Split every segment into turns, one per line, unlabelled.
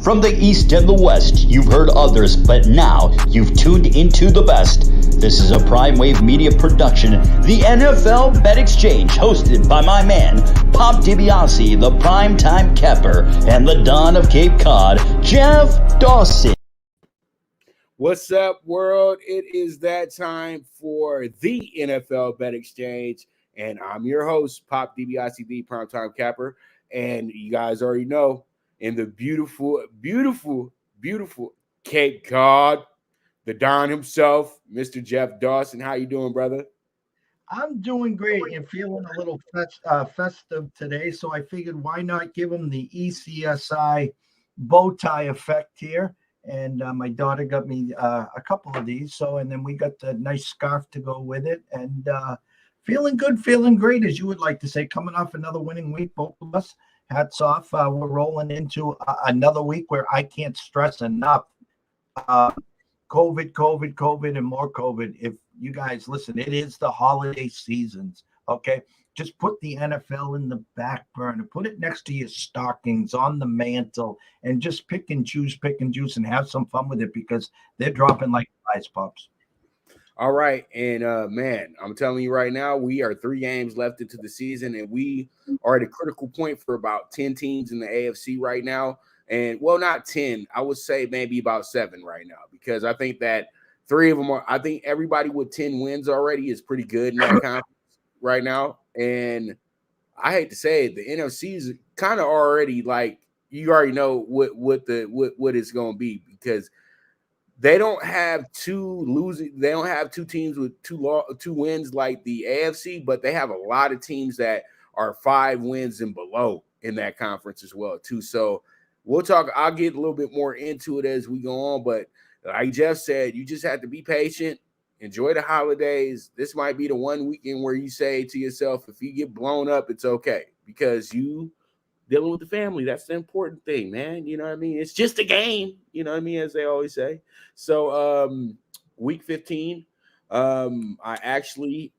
From the East and the West, you've heard others, but now you've tuned into the best. This is a Prime Wave Media production, the NFL Bet Exchange, hosted by my man, Pop DiBiase, the primetime capper, and the Don of Cape Cod, Jeff Dawson.
What's up, world? It is that time for the NFL Bet Exchange, and I'm your host, Pop DiBiase, the primetime capper, and you guys already know, in the beautiful, beautiful, beautiful Cape Cod, the Don himself, Mr. Jeff Dawson. How you doing, brother?
I'm doing great and feeling a little festive today, so I figured why not give them the ECSI bow tie effect here. And my daughter got me a couple of these, and then we got the nice scarf to go with it. And feeling good, feeling great, as you would like to say, coming off another winning week, both of us. Hats off. We're rolling into another week where I can't stress enough. COVID, and more COVID. If you guys listen, it is the holiday seasons. Okay. Just put the NFL in the back burner, put it next to your stockings on the mantle, and just pick and choose, and have some fun with it because they're dropping like ice pops.
All right. And man, I'm telling you right now, we are 3 games left into the season, and we are at a critical point for about 10 teams in the AFC right now. And well, not 10, I would say maybe about 7 right now, because I think that 3 of them are, I think everybody with 10 wins already is pretty good in that conference right now. And I hate to say it, the NFC is kind of already like, you already know what it's going to be, because they don't have 2 teams with 2 wins like the AFC, but they have a lot of teams that are 5 wins and below in that conference as well too. So we'll talk. I'll get a little bit more into it as we go on, but like Jeff said, you just have to be patient, enjoy the holidays. This might be the one weekend where you say to yourself, if you get blown up, it's okay, because you dealing with the family. That's the important thing, man. You know what I mean? It's just a game, you know what I mean, as they always say. So week 15, I actually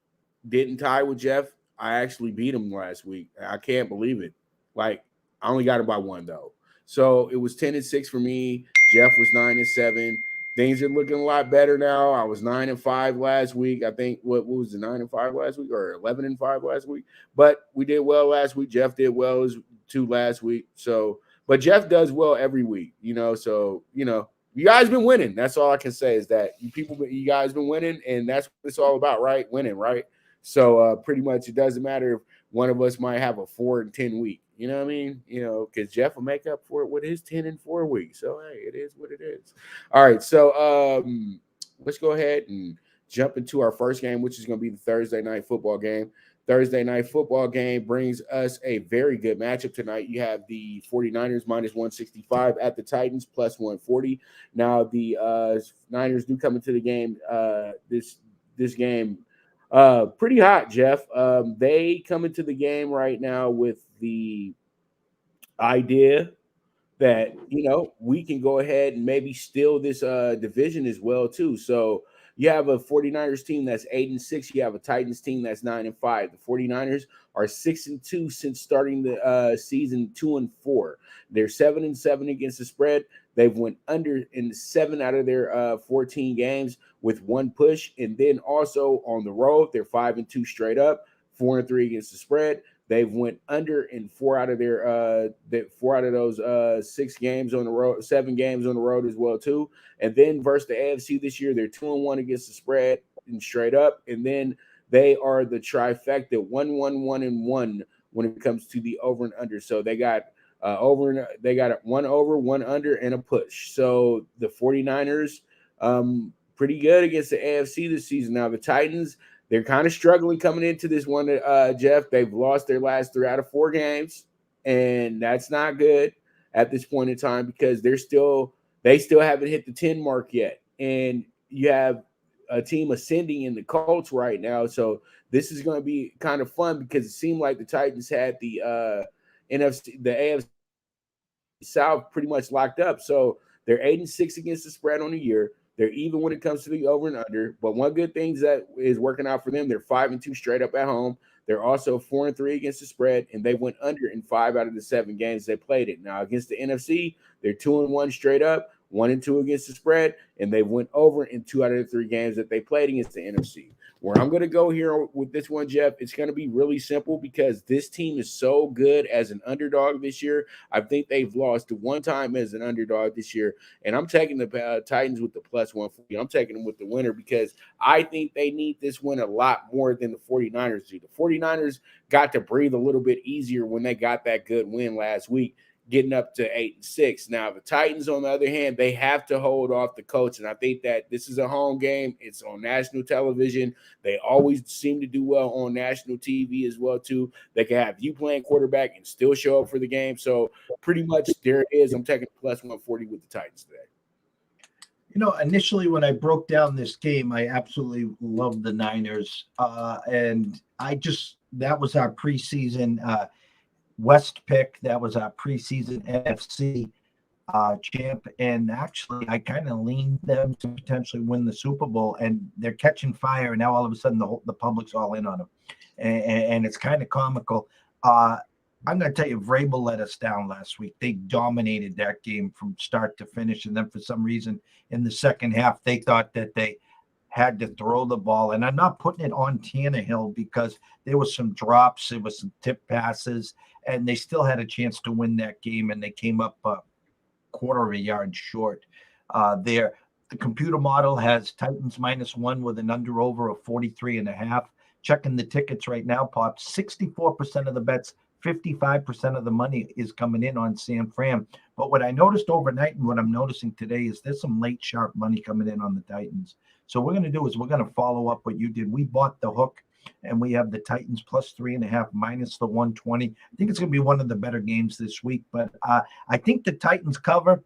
didn't tie with Jeff. I actually beat him last week. I can't believe it. Like, I only got him by 1 though. So it was 10-6 for me. Jeff was 9-7. Things are looking a lot better now. I was 9-5 last week. I think what was the 9-5 last week, or 11-5 last week? But we did well last week. Jeff did well as too last week. So, but Jeff does well every week, you know. So, you know, you guys been winning. That's all I can say, is that you guys been winning, and that's what it's all about, right? Winning, right? So pretty much it doesn't matter if one of us might have a 4-10 week. You know what I mean? You know, because Jeff will make up for it with his 10-4 week. So, hey, it is what it is. All right, so let's go ahead and jump into our first game, which is going to be the Thursday night football game. Thursday night football game brings us a very good matchup tonight. You have the 49ers minus 165 at the Titans plus 140. Now, the Niners do come into the game, this game pretty hot, Jeff. They come into the game right now with the idea that, you know, we can go ahead and maybe steal this division as well too. So you have a 49ers team that's 8-6. You have a Titans team that's 9-5. The 49ers are 6-2 since starting the season, 2-4. They're 7-7 against the spread. They've went under in 7 out of their 14 games with 1 push. And then also on the road, they're 5-2 straight up, 4-3 against the spread. They've went under in 4 out of their 4 out of those 6 games on the road, 7 games on the road as well too. And then versus the AFC this year, they're 2-1 against the spread and straight up. And then they are the trifecta, 1-1-1-1 when it comes to the over and under. So they got they got 1 over, 1 under, and a push. So the 49ers pretty good against the AFC this season. Now the Titans, they're kind of struggling coming into this one, Jeff. They've lost their last 3 out of 4 games, and that's not good at this point in time, because they still haven't hit the 10 mark yet. And you have a team ascending in the Colts right now. So this is going to be kind of fun, because it seemed like the Titans had the AFC South pretty much locked up. So they're 8-6 against the spread on the year. They're even when it comes to the over and under. But one good thing that is working out for them, they're 5-2 straight up at home. They're also 4-3 against the spread, and they went under in 5 out of the 7 games they played it. Now against the NFC, they're 2-1 straight up, 1-2 against the spread, and they went over in 2 out of the 3 games that they played against the NFC. Where I'm going to go here with this one, Jeff, it's going to be really simple because this team is so good as an underdog this year. I think they've lost one time as an underdog this year, and I'm taking the Titans with the +140. I'm taking them with the winner because I think they need this win a lot more than the 49ers do. The 49ers got to breathe a little bit easier when they got that good win last week, getting up to 8-6. Now, the Titans, on the other hand, they have to hold off the Colts, and I think that this is a home game. It's on national television. They always seem to do well on national TV as well, too. They can have you playing quarterback and still show up for the game. So, pretty much there it is. I'm taking +140 with the Titans today.
You know, initially when I broke down this game, I absolutely loved the Niners. And that was our preseason West pick. That was our preseason NFC champ. And actually, I kind of leaned them to potentially win the Super Bowl. And they're catching fire. And now all of a sudden, the public's all in on them. And it's kind of comical. I'm going to tell you, Vrabel let us down last week. They dominated that game from start to finish. And then for some reason, in the second half, they thought that they had to throw the ball. And I'm not putting it on Tannehill because there was some drops, there was some tip passes, and they still had a chance to win that game. And they came up a quarter of a yard short there. The computer model has Titans -1 with an under-over of 43.5. Checking the tickets right now, Pop, 64% of the bets, 55% of the money is coming in on San Fran. But what I noticed overnight and what I'm noticing today is there's some late sharp money coming in on the Titans. So what we're going to do is we're going to follow up what you did. We bought the hook, and we have the Titans +3.5 minus the 120. I think it's going to be one of the better games this week. But I think the Titans cover.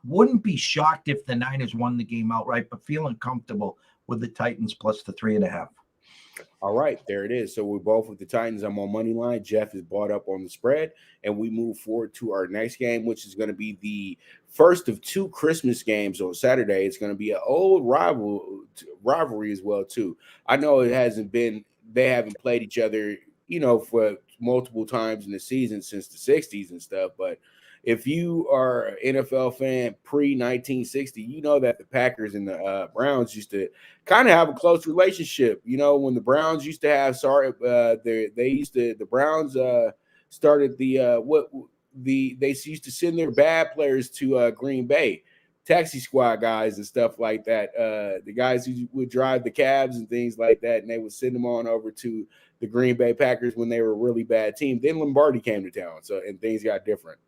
Wouldn't be shocked if the Niners won the game outright, but feeling comfortable with the Titans plus the 3.5.
All right, there it is. So we're both with the Titans. I'm on money line. Jeff is bought up on the spread, and we move forward to our next game, which is going to be the first of 2 Christmas games on Saturday. It's going to be an old rivalry as well too. I know they haven't played each other, for multiple times in the season since the 60s and stuff, but if you are an NFL fan pre-1960, you know that the Packers and the Browns used to kind of have a close relationship. When the Browns used to have the Browns started they used to send their bad players to Green Bay, taxi squad guys and stuff like that. The guys who would drive the cabs and things like that, and they would send them on over to the Green Bay Packers when they were a really bad team. Then Lombardi came to town, and things got different.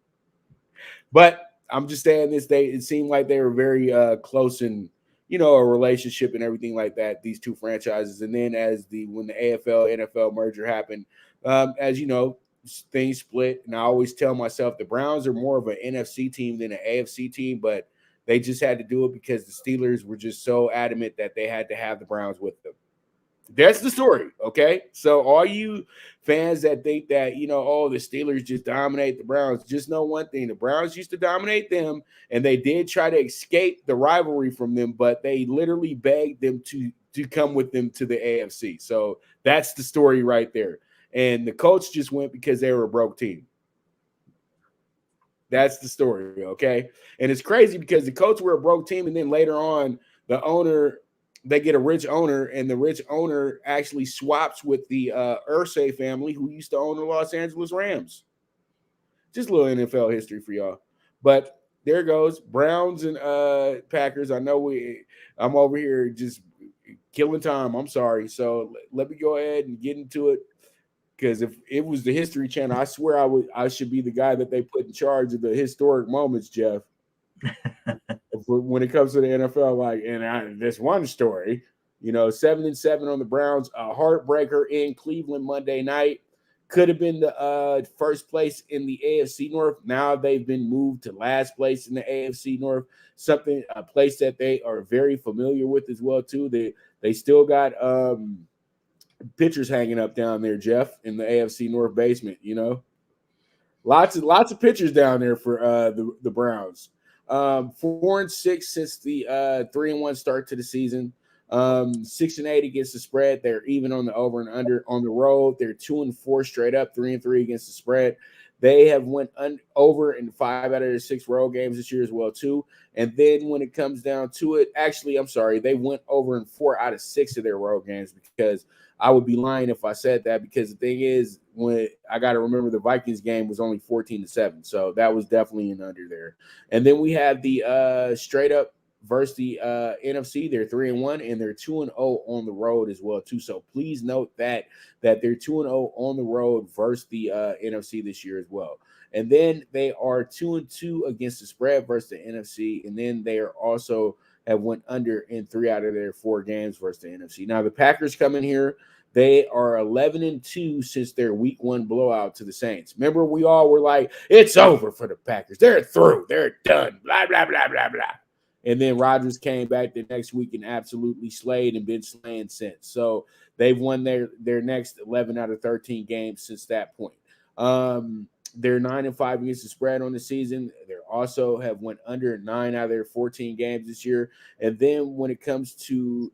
But I'm just saying it seemed like they were very close in, a relationship and everything like that, these two franchises. And then when the AFL-NFL merger happened, as you know, things split. And I always tell myself the Browns are more of an NFC team than an AFC team, but they just had to do it because the Steelers were just so adamant that they had to have the Browns with them. That's the story, okay? So all you fans that think that, the Steelers just dominate the Browns, just know one thing. The Browns used to dominate them, and they did try to escape the rivalry from them, but they literally begged them to come with them to the AFC. So that's the story right there. And the Colts just went because they were a broke team. That's the story, okay? And it's crazy because the Colts were a broke team, and then later on, the owner – they get a rich owner, and the rich owner actually swaps with the Irsay family who used to own the Los Angeles Rams. Just a little NFL history for y'all. But there goes Browns and Packers. I know I'm over here just killing time. I'm sorry. So let me go ahead and get into it, because if it was the History Channel, I swear I should be the guy that they put in charge of the historic moments, Jeff. When it comes to the NFL, this one story, 7-7 on the Browns, a heartbreaker in Cleveland Monday night. Could have been the first place in the AFC North. Now they've been moved to last place in the AFC North, a place that they are very familiar with as well too. They still got pictures hanging up down there, Jeff, in the AFC North basement. Lots of pictures down there for the Browns. 4-6 since the 3-1 start to the season. 6-8 against the spread. They're even on the over and under on the road. They're 2-4 straight up, 3-3 against the spread. They have went over in 5 out of their 6 road games this year as well too. And then when it comes down to it, actually, I'm sorry, they went over in 4 out of 6 of their road games, because I would be lying if I said that, because the thing is, when I got to remember the Vikings game was only 14-7, so that was definitely an under there. And then we have the straight up versus the NFC. They're 3-1 and they're 2-0 on the road as well too. So please note that they're 2-0 on the road versus the NFC this year as well. And then they are 2-2 against the spread versus the NFC. And then they are also have went under in 3 out of their 4 games versus the NFC. Now the Packers come in here. They are 11-2 since their week 1 blowout to the Saints. Remember, we all were like, it's over for the Packers. They're through. They're done. Blah, blah, blah, blah, blah. And then Rodgers came back the next week and absolutely slayed and been slaying since. So they've won their next 11 out of 13 games since that point. They're 9-5 against the spread on the season. They also have went under 9 out of their 14 games this year. And then when it comes to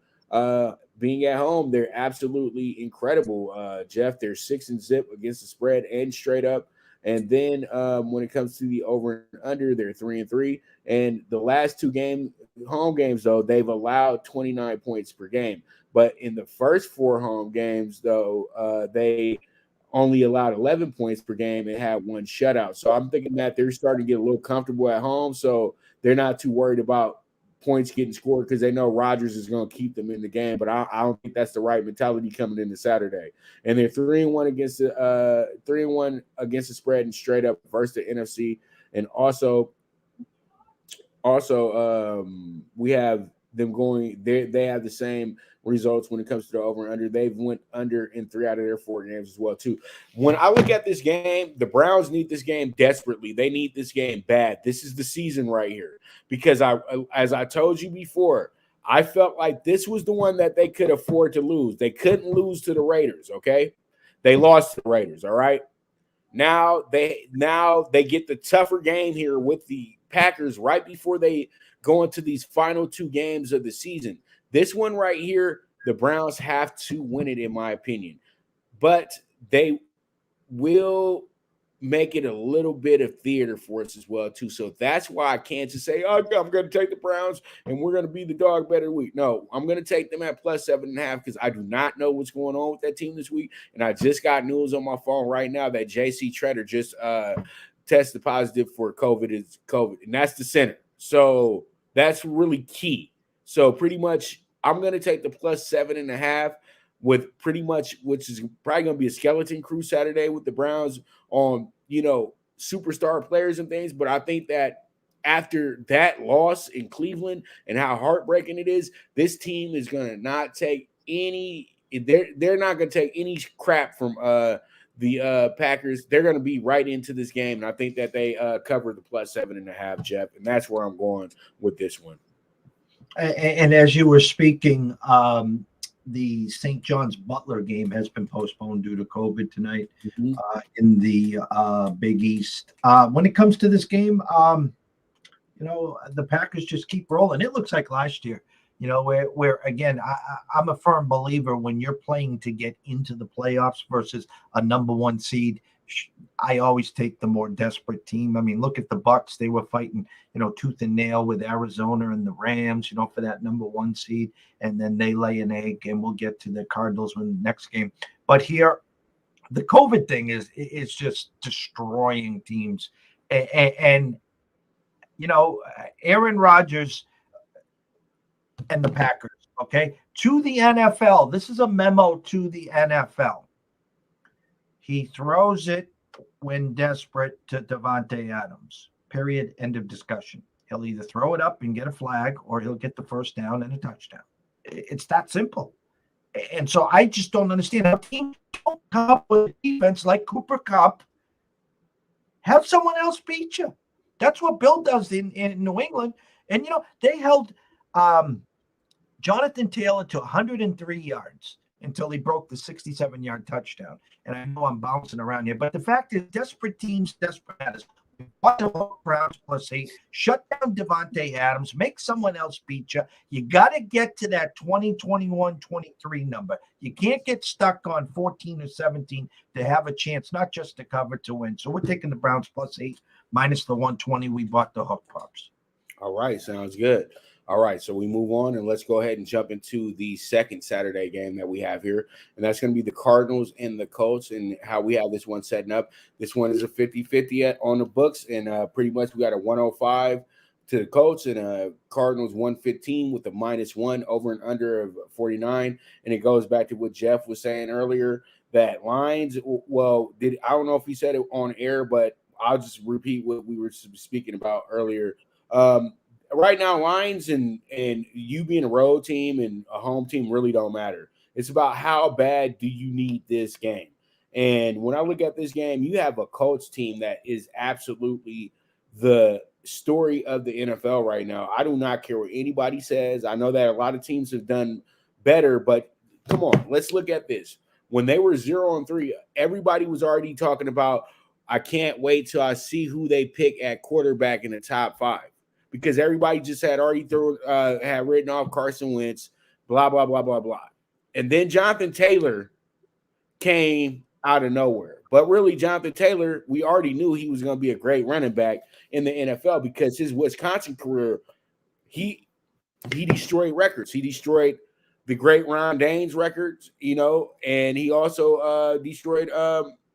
being at home, they're absolutely incredible. Jeff, they're 6-0 against the spread and straight up. And then when it comes to the over and under, they're 3-3. And the last 2 home games, though, they've allowed 29 points per game. But in the first 4 home games, though, they only allowed 11 points per game and had 1 shutout. So I'm thinking that they're starting to get a little comfortable at home. So they're not too worried about points getting scored, because they know Rodgers is going to keep them in the game. But I don't think that's the right mentality coming into Saturday. And they're 3-1 against the 3-1 against the spread and straight up versus the NFC. And also we have them going. They have the same results when it comes to the over and under. They've went under in 3 out of their 4 games as well too. When I look at this game, the Browns need this game desperately. They need this game bad. This is the season right here, because as I told you before, I felt like this was the one that they could afford to lose. They couldn't lose to the Raiders. Okay, they lost to the Raiders. All right, now they get the tougher game here with the Packers right before they go into these final 2 games of the season. This one right here, the Browns have to win it, in my opinion. But they will make it a little bit of theater for us as well, too. So that's why I can't just say, oh, I'm going to take the Browns and we're going to be the dog better week. No, I'm going to take them at plus 7.5, because I do not know what's going on with that team this week. And I just got news on my phone right now that J.C. Treader just tested positive for COVID. And that's the center. So that's really key. So pretty much I'm going to take the plus 7.5 with pretty much, which is probably going to be a skeleton crew Saturday with the Browns on, superstar players and things. But I think that after that loss in Cleveland and how heartbreaking it is, this team is going to not take any, they're not going to take any crap from the Packers. They're going to be right into this game. And I think that they cover the plus 7.5, Jeff. And that's where I'm going with this one.
And as you were speaking, the St. John's Butler game has been postponed due to COVID tonight in the Big East. When it comes to this game, the Packers just keep rolling. It looks like last year, where again, I'm a firm believer when you're playing to get into the playoffs versus a number 1 seed. I always take the more desperate team. I mean, look at the Bucs. They were fighting, tooth and nail with Arizona and the Rams, for that number 1 seed. And then they lay an egg, and we'll get to the Cardinals in the next game. But here, the COVID thing is just destroying teams. And Aaron Rodgers and the Packers, okay, to the NFL. This is a memo to the NFL. He throws it when desperate to Davante Adams. Period. End of discussion. He'll either throw it up and get a flag, or he'll get the first down and a touchdown. It's that simple. And so I just don't understand how teams don't come up with a defense like Cooper Kupp. Have someone else beat you. That's what Bill does in New England. And, they held Jonathan Taylor to 103 yards until he broke the 67-yard touchdown. And I know I'm bouncing around here, but the fact is, desperate teams, desperate matters. Browns +8. Shut down Devontae Adams. Make someone else beat you. You got to get to that 20, 21, 23 number. You can't get stuck on 14 or 17 to have a chance, not just to cover, to win. So we're taking the Browns +8 minus the 120. We bought the hook props.
All right, sounds good. All right, so we move on, and let's go ahead and jump into the second Saturday game that we have here, and that's going to be the Cardinals and the Colts, and how we have this one setting up. This one is a 50-50 on the books, and pretty much we got a 105 to the Colts and Cardinals 115 with a -1 over and under of 49, and it goes back to what Jeff was saying earlier, that lines, well, I don't know if he said it on air, but I'll just repeat what we were speaking about earlier. Right now, lines and you being a road team and a home team really don't matter. It's about how bad do you need this game. And when I look at this game, you have a Colts team that is absolutely the story of the NFL right now. I do not care what anybody says. I know that a lot of teams have done better, but come on, let's look at this. When they were 0-3, everybody was already talking about, I can't wait till I see who they pick at quarterback in the top 5. Because everybody just had already had written off Carson Wentz, blah, blah, blah, blah, blah. And then Jonathan Taylor came out of nowhere. But really, Jonathan Taylor, we already knew he was going to be a great running back in the NFL because his Wisconsin career, he destroyed records. He destroyed the great Ron Dayne's records, and he also destroyed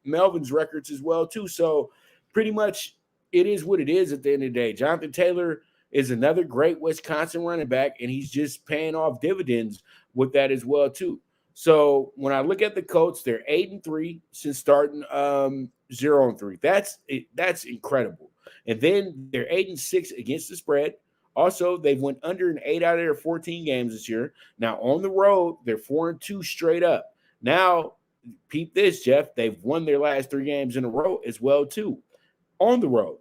Melvin's records as well, too. So pretty much it is what it is at the end of the day. Jonathan Taylor is another great Wisconsin running back, and he's just paying off dividends with that as well, too. So when I look at the Colts, they're 8-3 since starting 0-3. That's incredible. And then they're 8-6 against the spread. Also, they've went under in 8 out of their 14 games this year. Now, on the road, they're 4-2 straight up. Now, peep this, Jeff. They've won their last 3 games in a row as well, too, on the road.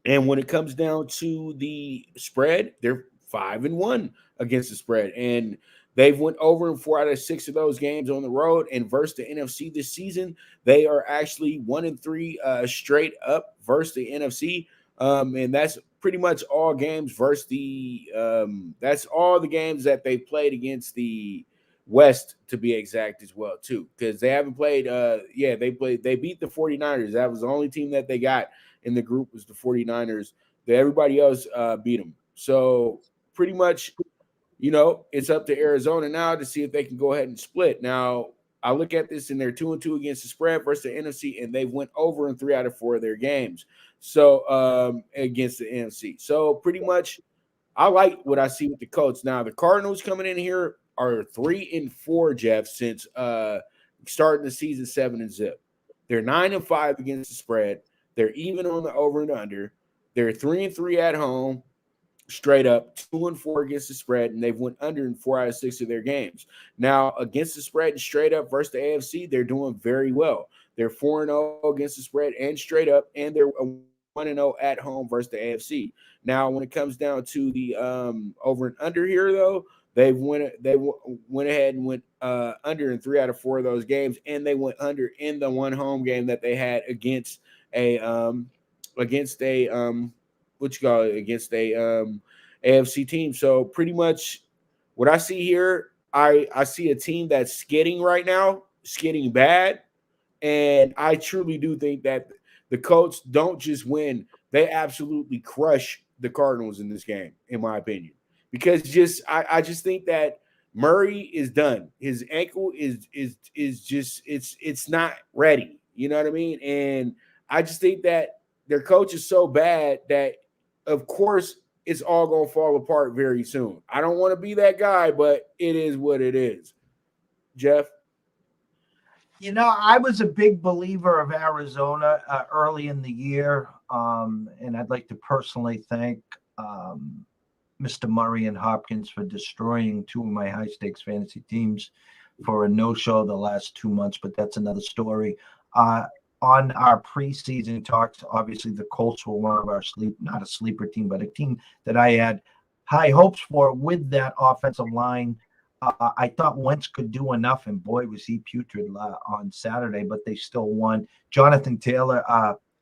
And when it comes down to the spread, they're 5-1 against the spread. And they've went over in 4 out of 6 of those games on the road. And versus the NFC this season, they are actually 1-3 straight up versus the NFC. And that's pretty much all games versus that's all the games that they played against the West, to be exact, as well, too. Because they haven't played, they beat the 49ers. That was the only team that they got in the group was the 49ers. Everybody else beat them. So pretty much, it's up to Arizona now to see if they can go ahead and split. Now, I look at this, and they're 2-2 against the spread versus the NFC, and they've went over in 3 out of 4 of their games. So against the NFC. So pretty much, I like what I see with the Colts. Now, the Cardinals coming in here are 3-4, Jeff, since starting the season 7-0. They're 9-5 against the spread. They're even on the over and under. They're 3-3 at home, straight up, 2-4 against the spread, and they've went under in 4 out of 6 of their games. Now, against the spread and straight up versus the AFC, they're doing very well. They're 4-0 against the spread and straight up, and they're 1-0 at home versus the AFC. Now, when it comes down to the over and under here, though, they went ahead and went under in 3 out of 4 of those games, and they went under in the one home game that they had against a AFC team. So pretty much what I see here, I see a team that's skidding right now, skidding bad, and I truly do think that the Colts don't just win; they absolutely crush the Cardinals in this game, in my opinion. Because I just think that Murray is done. His ankle is just it's not ready. You know what I mean? And I just think that their coach is so bad that, of course, it's all going to fall apart very soon. I don't want to be that guy, but it is what it is. Jeff?
I was a big believer of Arizona early in the year, and I'd like to personally thank Mr. Murray and Hopkins for destroying 2 of my high-stakes fantasy teams for a no-show the last 2 months, but that's another story. On our preseason talks, obviously the Colts were one of our not a sleeper team, but a team that I had high hopes for with that offensive line. I thought Wentz could do enough, and boy, was he putrid on Saturday, but they still won. Jonathan Taylor,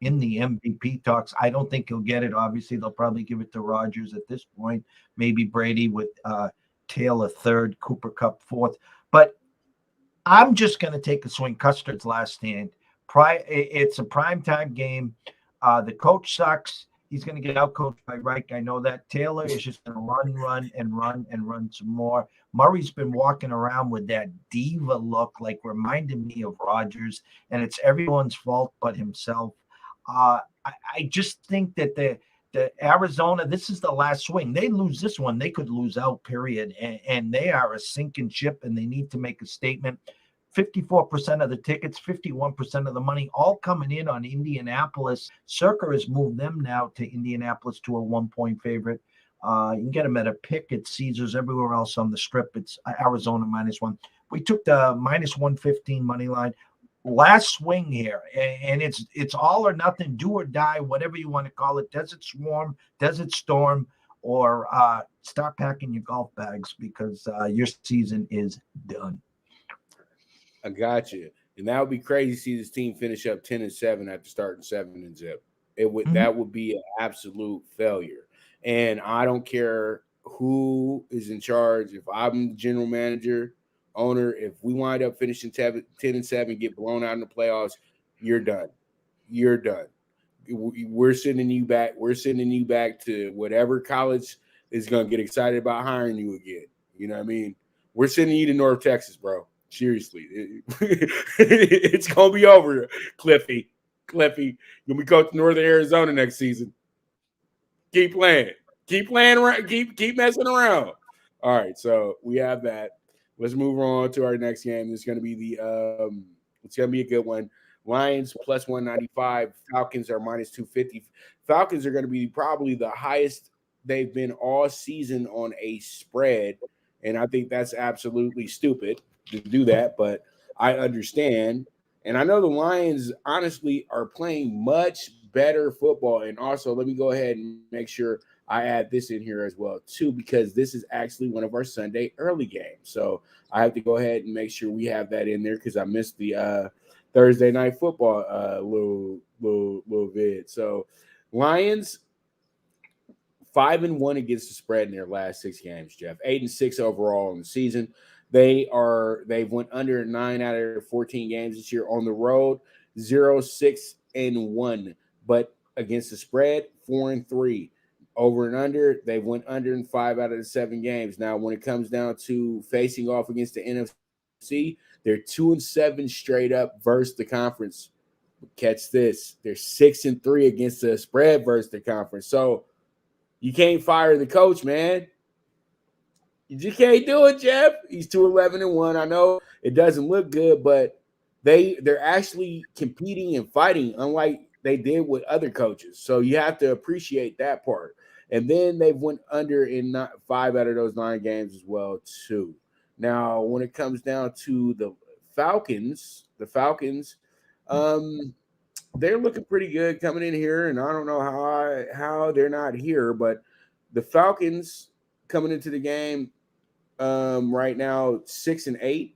in the MVP talks. I don't think he'll get it. Obviously, they'll probably give it to Rodgers at this point. Maybe Brady with Taylor third, Cooper Kupp fourth. But I'm just going to take a swing. Custard's last stand. It's a primetime game. The coach sucks. He's going to get outcoached by Reich. I know that. Taylor is just going to run some more. Murray's been walking around with that diva look, like reminding me of Rodgers, and it's everyone's fault but himself. I just think that the Arizona, this is the last swing. They lose this one, they could lose out, period. And they are a sinking ship, and they need to make a statement. 54% of the tickets, 51% of the money, all coming in on Indianapolis. Circa has moved them now to Indianapolis to a 1-point favorite. You can get them at a pick at Caesars. Everywhere else on the strip, it's Arizona -1. We took the -115 money line. Last swing here, and it's all or nothing, do or die, whatever you want to call it. Desert Swarm, Desert Storm, or start packing your golf bags because your season is done.
I got you. And that would be crazy to see this team finish up 10-7 after starting 7-0. That would be an absolute failure. And I don't care who is in charge. If I'm the general manager, owner, if we wind up finishing 10-7, get blown out in the playoffs, you're done. You're done. We're sending you back. We're sending you back to whatever college is going to get excited about hiring you again. You know what I mean? We're sending you to North Texas, bro. Seriously, it's gonna be over, Cliffy. You'll be coaching Northern Arizona next season. Keep playing around, keep messing around. All right, so we have that. Let's move on to our next game. It's gonna be it's gonna be a good one. Lions +195. Falcons are -250. Falcons are gonna be probably the highest they've been all season on a spread, and I think that's absolutely stupid to do that, but I understand. And I know the Lions honestly are playing much better football. And also, let me go ahead and make sure I add this in here as well too, because this is actually one of our Sunday early games. So I have to go ahead and make sure we have that in there because I missed the Thursday night football little vid. So Lions 5-1 against the spread in their last 6 games, Jeff. 8-6 overall in the season. They've went under 9 out of their 14 games this year on the road, 0-6-1. But against the spread, 4-3. Over and under, they've went under in 5 out of the 7 games. Now, when it comes down to facing off against the NFC, they're 2-7 straight up versus the conference. Catch this. They're 6-3 against the spread versus the conference. So you can't fire the coach, man. You just can't do it, Jeff. He's 2-11-1. I know it doesn't look good, but they're actually competing and fighting, unlike they did with other coaches. So you have to appreciate that part. And then they've went under in 5 out of those 9 games as well, too. Now, when it comes down to the Falcons, they're looking pretty good coming in here, and I don't know how they're not here, but the Falcons coming into the game right now 6-8,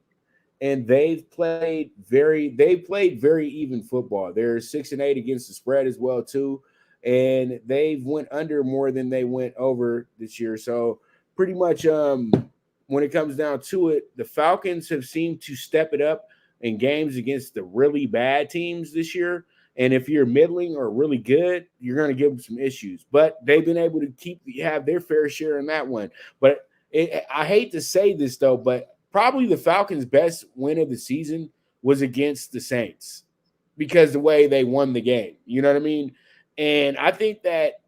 and they've played very even football. They're 6-8 against the spread as well too, and they've went under more than they went over this year. So pretty much when it comes down to it, the Falcons have seemed to step it up in games against the really bad teams this year. And if you're middling or really good, you're going to give them some issues. But they've been able to have their fair share in that one. But I hate to say this, though, but probably the Falcons' best win of the season was against the Saints because the way they won the game. You know what I mean? And I think that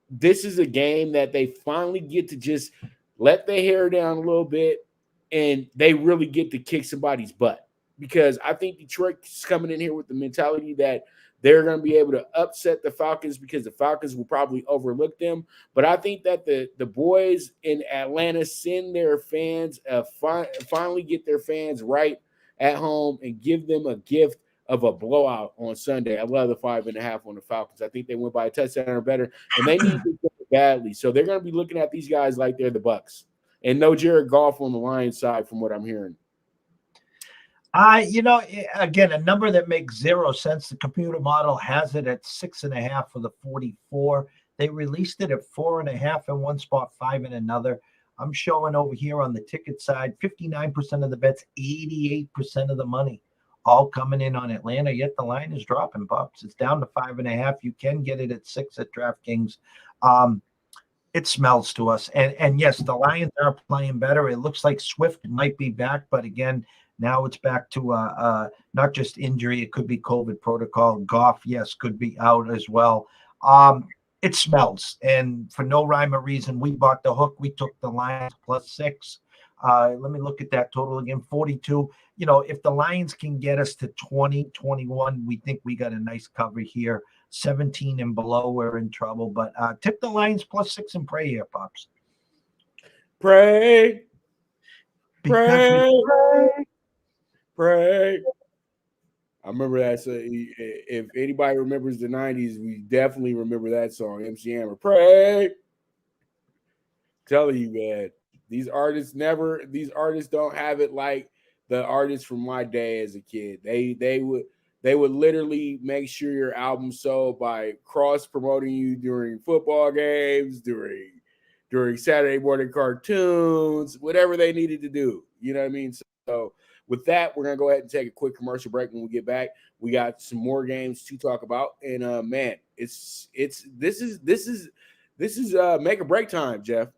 this is a game that they finally get to just let their hair down a little bit, and they really get to kick somebody's butt. Because I think Detroit's coming in here with the mentality that they're going to be able to upset the Falcons because the Falcons will probably overlook them. But I think that the boys in Atlanta send their fans, finally get their fans right at home and give them a gift of a blowout on Sunday. I love the 5.5 on the Falcons. I think they went by a touchdown or better, and they need to do it badly. So they're going to be looking at these guys like they're the Bucs. And no Jared Goff on the Lions side from what I'm hearing.
Again, a number that makes 0 sense. The computer model has it at 6.5 for the 44. They released it at 4.5 in one spot, 5 in another. I'm showing over here on the ticket side, 59% of the bets, 88% of the money, all coming in on Atlanta. Yet the line is dropping, Pops. It's down to 5.5. You can get it at 6 at DraftKings. It smells to us. And yes, the Lions are playing better. It looks like Swift might be back, but again, now it's back to not just injury. It could be COVID protocol. Goff, yes, could be out as well. It smells. And for no rhyme or reason, we bought the hook. We took the Lions +6. Let me look at that total again, 42. If the Lions can get us to 20, 21, we think we got a nice cover here. 17 and below, we're in trouble. But tip the Lions +6 and pray here, Pops.
Pray. Pray. I remember that. So if anybody remembers the 90s, we definitely remember that song, MC Hammer. Pray. Telling you, man, these artists don't have it like the artists from my day as a kid. They would literally make sure your album sold by cross promoting you during football games, during Saturday morning cartoons, whatever they needed to do. You know what I mean? So with that, we're gonna go ahead and take a quick commercial break. When we get back, we got some more games to talk about. And man, this is make or break time, Jeff.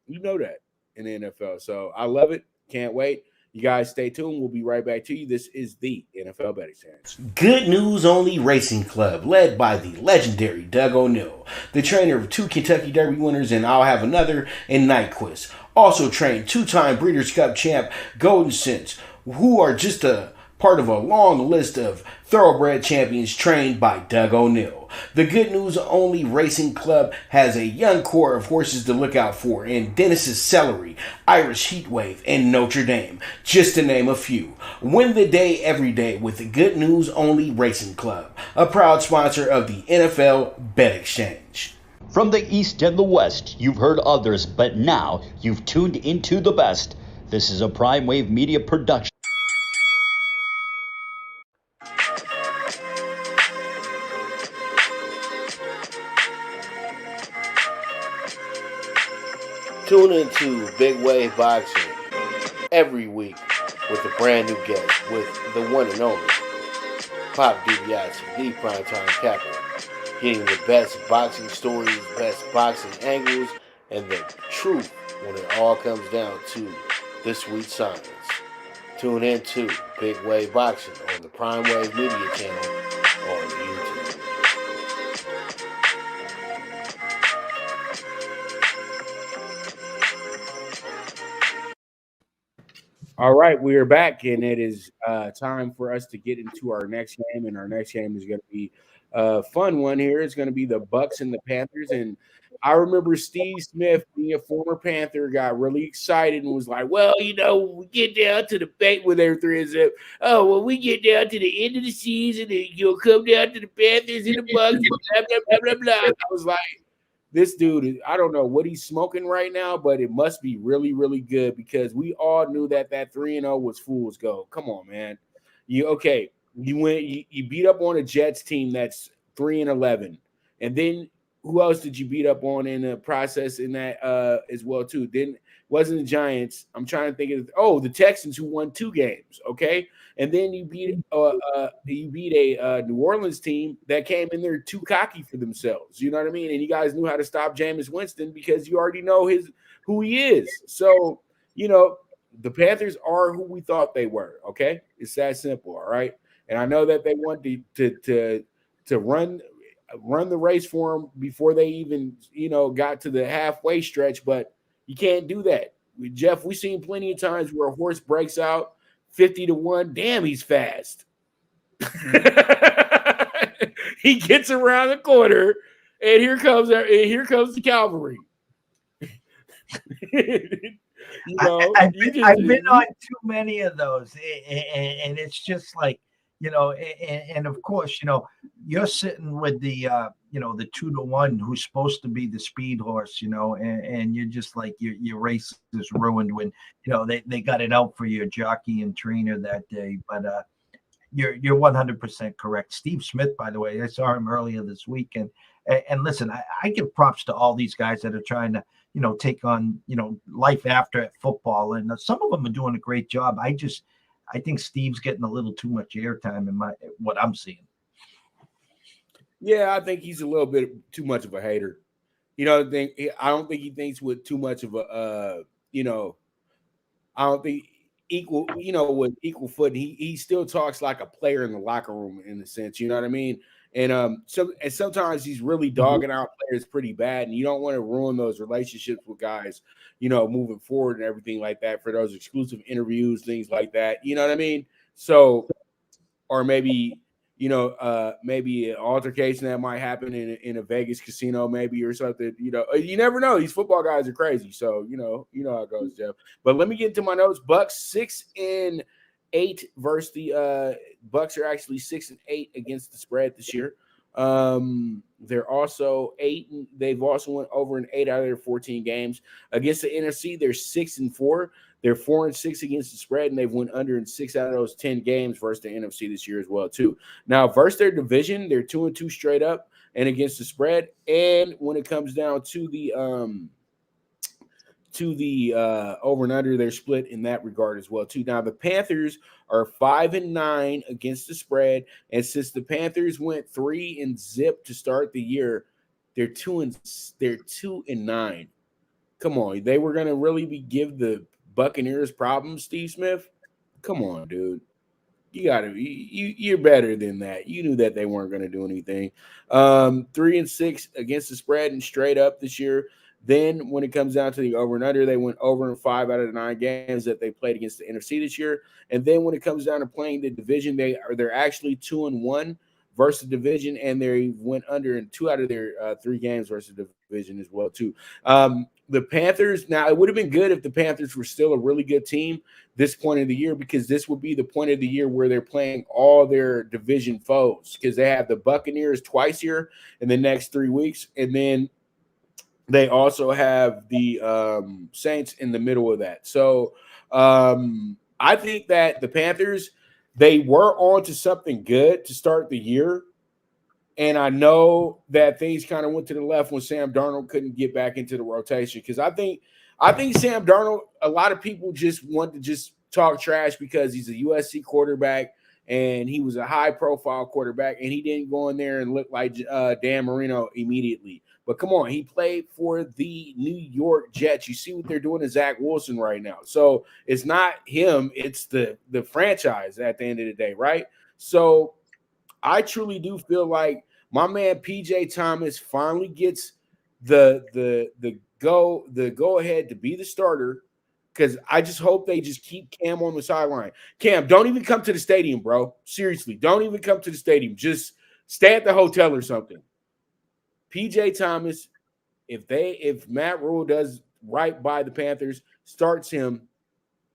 You know that in the NFL. So I love it. Can't wait. You guys stay tuned. We'll be right back to you. This is the NFL Betting Channel.
Good News Only Racing Club, led by the legendary Doug O'Neill, the trainer of 2 Kentucky Derby winners, and I'll have another in Nyquist. Also trained 2-time Breeders' Cup champ Golden Sense, who are just a part of a long list of thoroughbred champions trained by Doug O'Neill. The Good News Only Racing Club has a young core of horses to look out for in Dennis's Celery, Irish Heatwave, and Notre Dame, just to name a few. Win the day every day with the Good News Only Racing Club, a proud sponsor of the NFL Bet Exchange.
From the East and the West, you've heard others, but now you've tuned into the best. This is a Prime Wave Media production.
Tune into Big Wave Boxing every week with a brand new guest, with the one and only Pop DiBiase, the primetime capper, getting the best boxing stories, best boxing angles, and the truth when it all comes down to the sweet science. Tune in to Big Wave Boxing on the Prime Wave Media channel on YouTube.
All right, we are back, and it is time for us to get into our next game. And our next game is going to be a fun one here. It's going to be the Bucs and the Panthers. And I remember Steve Smith, being a former Panther, got really excited and was like, "Well, when we get down to the bank with their 3-0, when we get down to the end of the season, and you'll come down to the Panthers and the Bucs, and blah blah blah blah blah." I was like, this dude, I don't know what he's smoking right now, but it must be really, really good, because we all knew that 3-0 was fool's gold. Come on, man. You beat up on a Jets team that's 3-11, and then who else did you beat up on in the process in that as well too? Then wasn't the Giants. I'm trying to think of the Texans, who won 2 games. Okay, and then you beat a New Orleans team that came in there too cocky for themselves. You know what I mean? And you guys knew how to stop Jameis Winston, because you already know who he is. So the Panthers are who we thought they were. Okay, it's that simple. All right, and I know that they want to run the race for them before they even got to the halfway stretch, but you can't do that. Jeff, we've seen plenty of times where a horse breaks out 50-1. Damn, he's fast. He gets around the corner, and here comes the cavalry.
I've been on too many of those, and it's just like, And of course, you're sitting with the 2-1 who's supposed to be the speed horse, and you're just like your race is ruined when they got it out for your jockey and trainer that day. But you're 100% correct. Steve Smith, by the way, I saw him earlier this week, and listen, I give props to all these guys that are trying to take on life after football, and some of them are doing a great job. I think Steve's getting a little too much airtime in what I'm seeing.
Yeah, I think he's a little bit too much of a hater. I don't think he thinks with too much of a I don't think equal, with equal foot. He still talks like a player in the locker room in a sense, you know what I mean? And sometimes he's really dogging out players pretty bad, and you don't want to ruin those relationships with guys, moving forward and everything like that for those exclusive interviews, things like that. You know what I mean? So, or maybe maybe an altercation that might happen in a Vegas casino, maybe, or something. You never know. These football guys are crazy, so you know how it goes, Jeff. But let me get into my notes. Bucs 6-8 versus the Bucs are actually 6-8 against the spread this year. They're also 8. They've also went over in 8 out of their 14 games against the NFC. They're 6-4. They're 4-6 against the spread, and they've went under in 6 out of those 10 games versus the NFC this year as well, too. Now, versus their division, they're 2-2 straight up and against the spread. And when it comes down to the over and under, they're split in that regard as well, too. Now, the Panthers are 5-9 against the spread, and since the Panthers went 3-0 to start the year, they're 2-9. Come on, they were gonna really give the Buccaneers problems, Steve Smith? Come on, dude. You're better than that. You knew that they weren't going to do anything. 3-6 against the spread and straight up this year. Then when it comes down to the over and under, they went over in 5 out of the 9 games that they played against the NFC this year. And then when it comes down to playing the division, they're actually 2-1 versus the division, and they went under in 2 out of their 3 games versus the division as well, too. The Panthers, now it would have been good if the Panthers were still a really good team this point of the year, because this would be the point of the year where they're playing all their division foes, because they have the Buccaneers twice here in the next 3 weeks, and then they also have the Saints in the middle of that. So I think that the Panthers, they were on to something good to start the year. And I know that things kind of went to the left when Sam Darnold couldn't get back into the rotation, because I think Sam Darnold, a lot of people just want to just talk trash because he's a USC quarterback and he was a high-profile quarterback, and he didn't go in there and look like Dan Marino immediately. But come on, he played for the New York Jets. You see what they're doing to Zach Wilson right now. So it's not him, it's the franchise at the end of the day, right? So I truly do feel like my man PJ Thomas finally gets the go ahead to be the starter, because I just hope they just keep Cam on the sideline. Cam, don't even come to the stadium, bro. Seriously, don't even come to the stadium. Just stay at the hotel or something. PJ Thomas, if Matt Rule does right by the Panthers, starts him,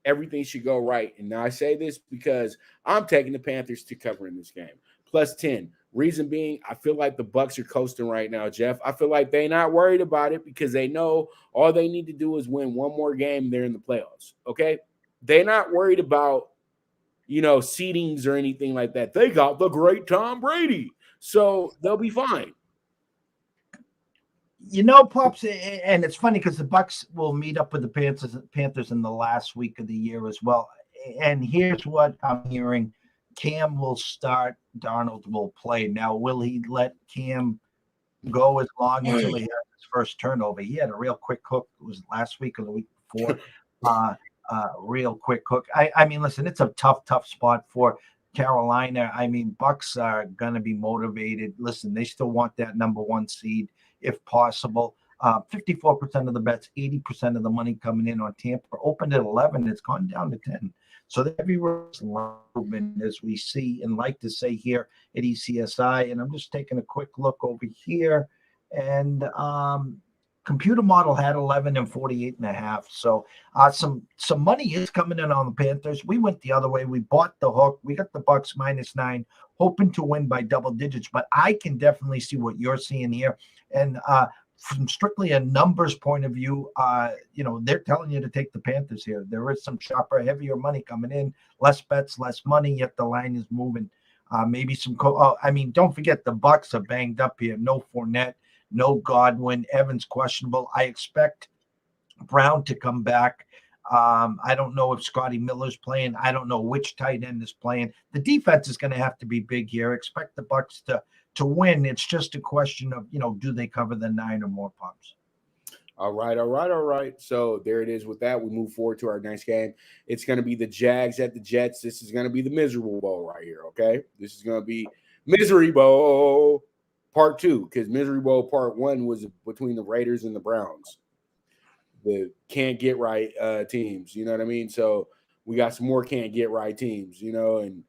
everything should go right. And now I say this because I'm taking the Panthers to cover in this game. +10. Reason being, I feel like the Bucs are coasting right now, Jeff. I feel like they're not worried about it because they know all they need to do is win one more game and they're in the playoffs, okay? They're not worried about, seedings or anything like that. They got the great Tom Brady, so they'll be fine.
Pops, and it's funny because the Bucs will meet up with the Panthers in the last week of the year as well. And here's what I'm hearing. Cam will start, Darnold will play. Now, will he let Cam go as long until he has his first turnover? He had a real quick hook. It was last week or the week before. Real quick hook. I mean, listen, it's a tough spot for Carolina. I mean, Bucs are going to be motivated. Listen, they still want that number 1 seed if possible. 54% of the bets, 80% of the money coming in on Tampa. Opened at 11. It's gone down to 10. So there's movement, as we see and like to say here at ECSI. And I'm just taking a quick look over here. And computer model had 11 and 48.5. So some money is coming in on the Panthers. We went the other way. We bought the hook. We got the Bucs -9, hoping to win by double digits. But I can definitely see what you're seeing here. And from strictly a numbers point of view, they're telling you to take the Panthers here. There is some sharper, heavier money coming in, less bets, less money, yet the line is moving. Maybe some. Don't forget the Bucs are banged up here. No Fournette. No Godwin. Evans questionable. I expect Brown to come back. I don't know if Scotty Miller's playing. I don't know which tight end is playing. The defense is going to have to be big here. Expect the Bucs to win. It's just a question of, do they cover the 9 or more pumps?
All right. So there it is with that. We move forward to our next game. It's going to be the Jags at the Jets. This is going to be the miserable bowl right here, okay? This is going to be Misery Bowl Part 2, because Misery Bowl Part 1 was between the Raiders and the Browns. The can't get right teams, you know what I mean? So we got some more can't get right teams, and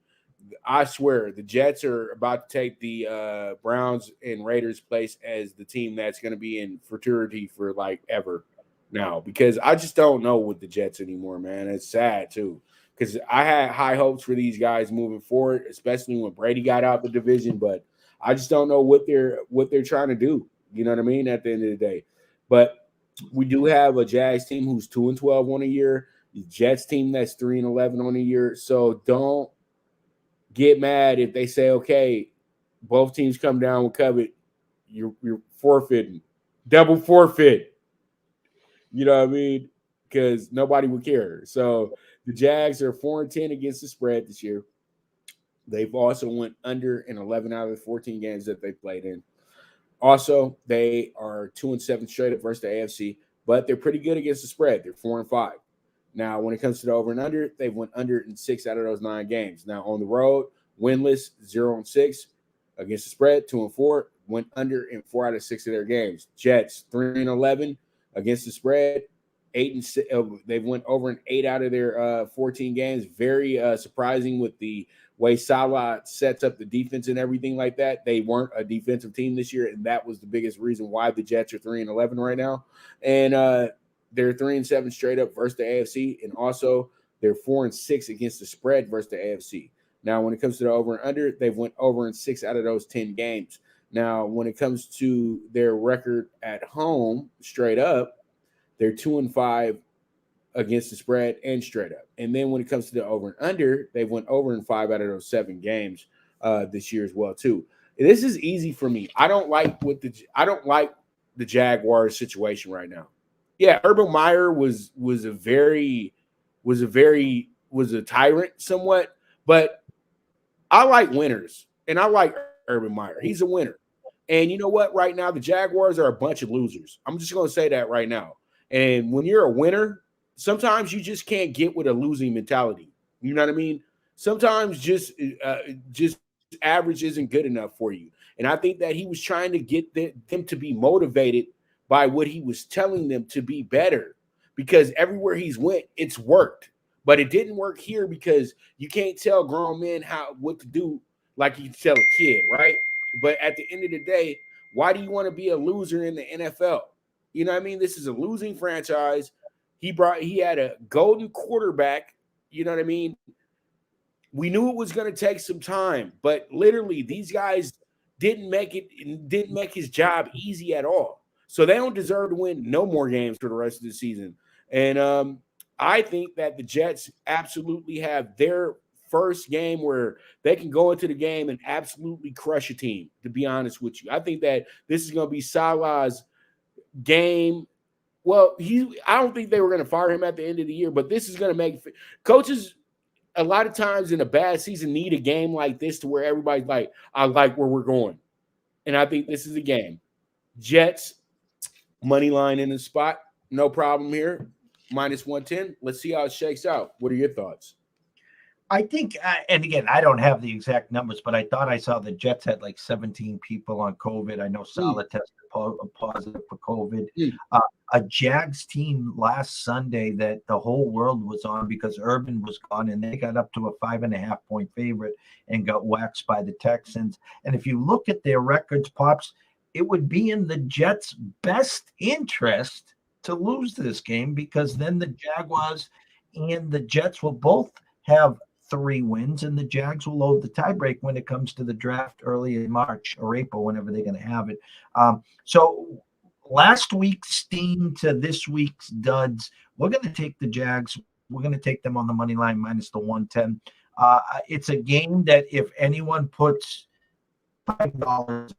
I swear the Jets are about to take the Browns and Raiders' place as the team that's going to be in fraternity for like ever now, because I just don't know with the Jets anymore, man. It's sad too, because I had high hopes for these guys moving forward, especially when Brady got out the division, but I just don't know what they're trying to do. You know what I mean? At the end of the day, but we do have a Jags team who's 2-12 on a year, the Jets team that's 3-11 on a year. So don't get mad if they say, okay, both teams come down with covet, you're forfeiting, double forfeit. You know what I mean? Because nobody would care. So the Jags are 4-10 against the spread this year. They've also went under in 11 out of the 14 games that they played in. Also, they are 2-7 straight up versus the AFC, but they're pretty good against the spread. They're 4-5. Now, when it comes to the over and under, they've went under in 6 out of those 9 games. Now, on the road, winless, 0-6 against the spread, 2-4, went under in 4 out of 6 of their games. Jets, 3-11 against the spread, 8-6. They've went over in 8 out of their 14 games. Very surprising with the way Salah sets up the defense and everything like that. They weren't a defensive team this year, and that was the biggest reason why the Jets are 3-11 right now. And they're 3-7 straight up versus the AFC, and also they're 4-6 against the spread versus the AFC. Now, when it comes to the over and under, they've went over in 6 out of those 10 games. Now, when it comes to their record at home, straight up, they're 2-5 against the spread and straight up. And then when it comes to the over and under, they've went over in 5 out of those 7 games this year as well too. And this is easy for me. I don't like the Jaguars situation right now. Yeah, Urban Meyer was a tyrant somewhat, but I like winners, and I like Urban Meyer. He's a winner. And you know what? Right now, the Jaguars are a bunch of losers. I'm just going to say that right now. And when you're a winner, sometimes you just can't get with a losing mentality. You know what I mean? Sometimes just average isn't good enough for you. And I think that he was trying to get them to be motivated by what he was telling them to be better, because everywhere he's went, it's worked. But it didn't work here because you can't tell grown men what to do like you tell a kid, right? But at the end of the day, why do you want to be a loser in the NFL? You know what I mean? This is a losing franchise. He had a golden quarterback. You know what I mean? We knew it was going to take some time, but literally these guys didn't make his job easy at all. So they don't deserve to win no more games for the rest of the season. And I think that the Jets absolutely have their first game where they can go into the game and absolutely crush a team, to be honest with you. I think that this is going to be Salah's game. Well, I don't think they were going to fire him at the end of the year, but this is going to make coaches a lot of times in a bad season need a game like this to where everybody's like, I like where we're going. And I think this is a game. Jets, money line in the spot. No problem here. -110. Let's see how it shakes out. What are your thoughts?
I think, and again, I don't have the exact numbers, but I thought I saw the Jets had like 17 people on COVID. I know Salah tested positive for COVID. A Jags team last Sunday that the whole world was on because Urban was gone, and they got up to a 5.5-point favorite and got waxed by the Texans. And if you look at their records, Pops, it would be in the Jets' best interest to lose this game, because then the Jaguars and the Jets will both have 3 wins, and the Jags will load the tiebreak when it comes to the draft early in March or April, whenever they're going to have it. So last week's steam to this week's duds, we're going to take the Jags. We're going to take them on the money line minus the 110. It's a game that if anyone puts $5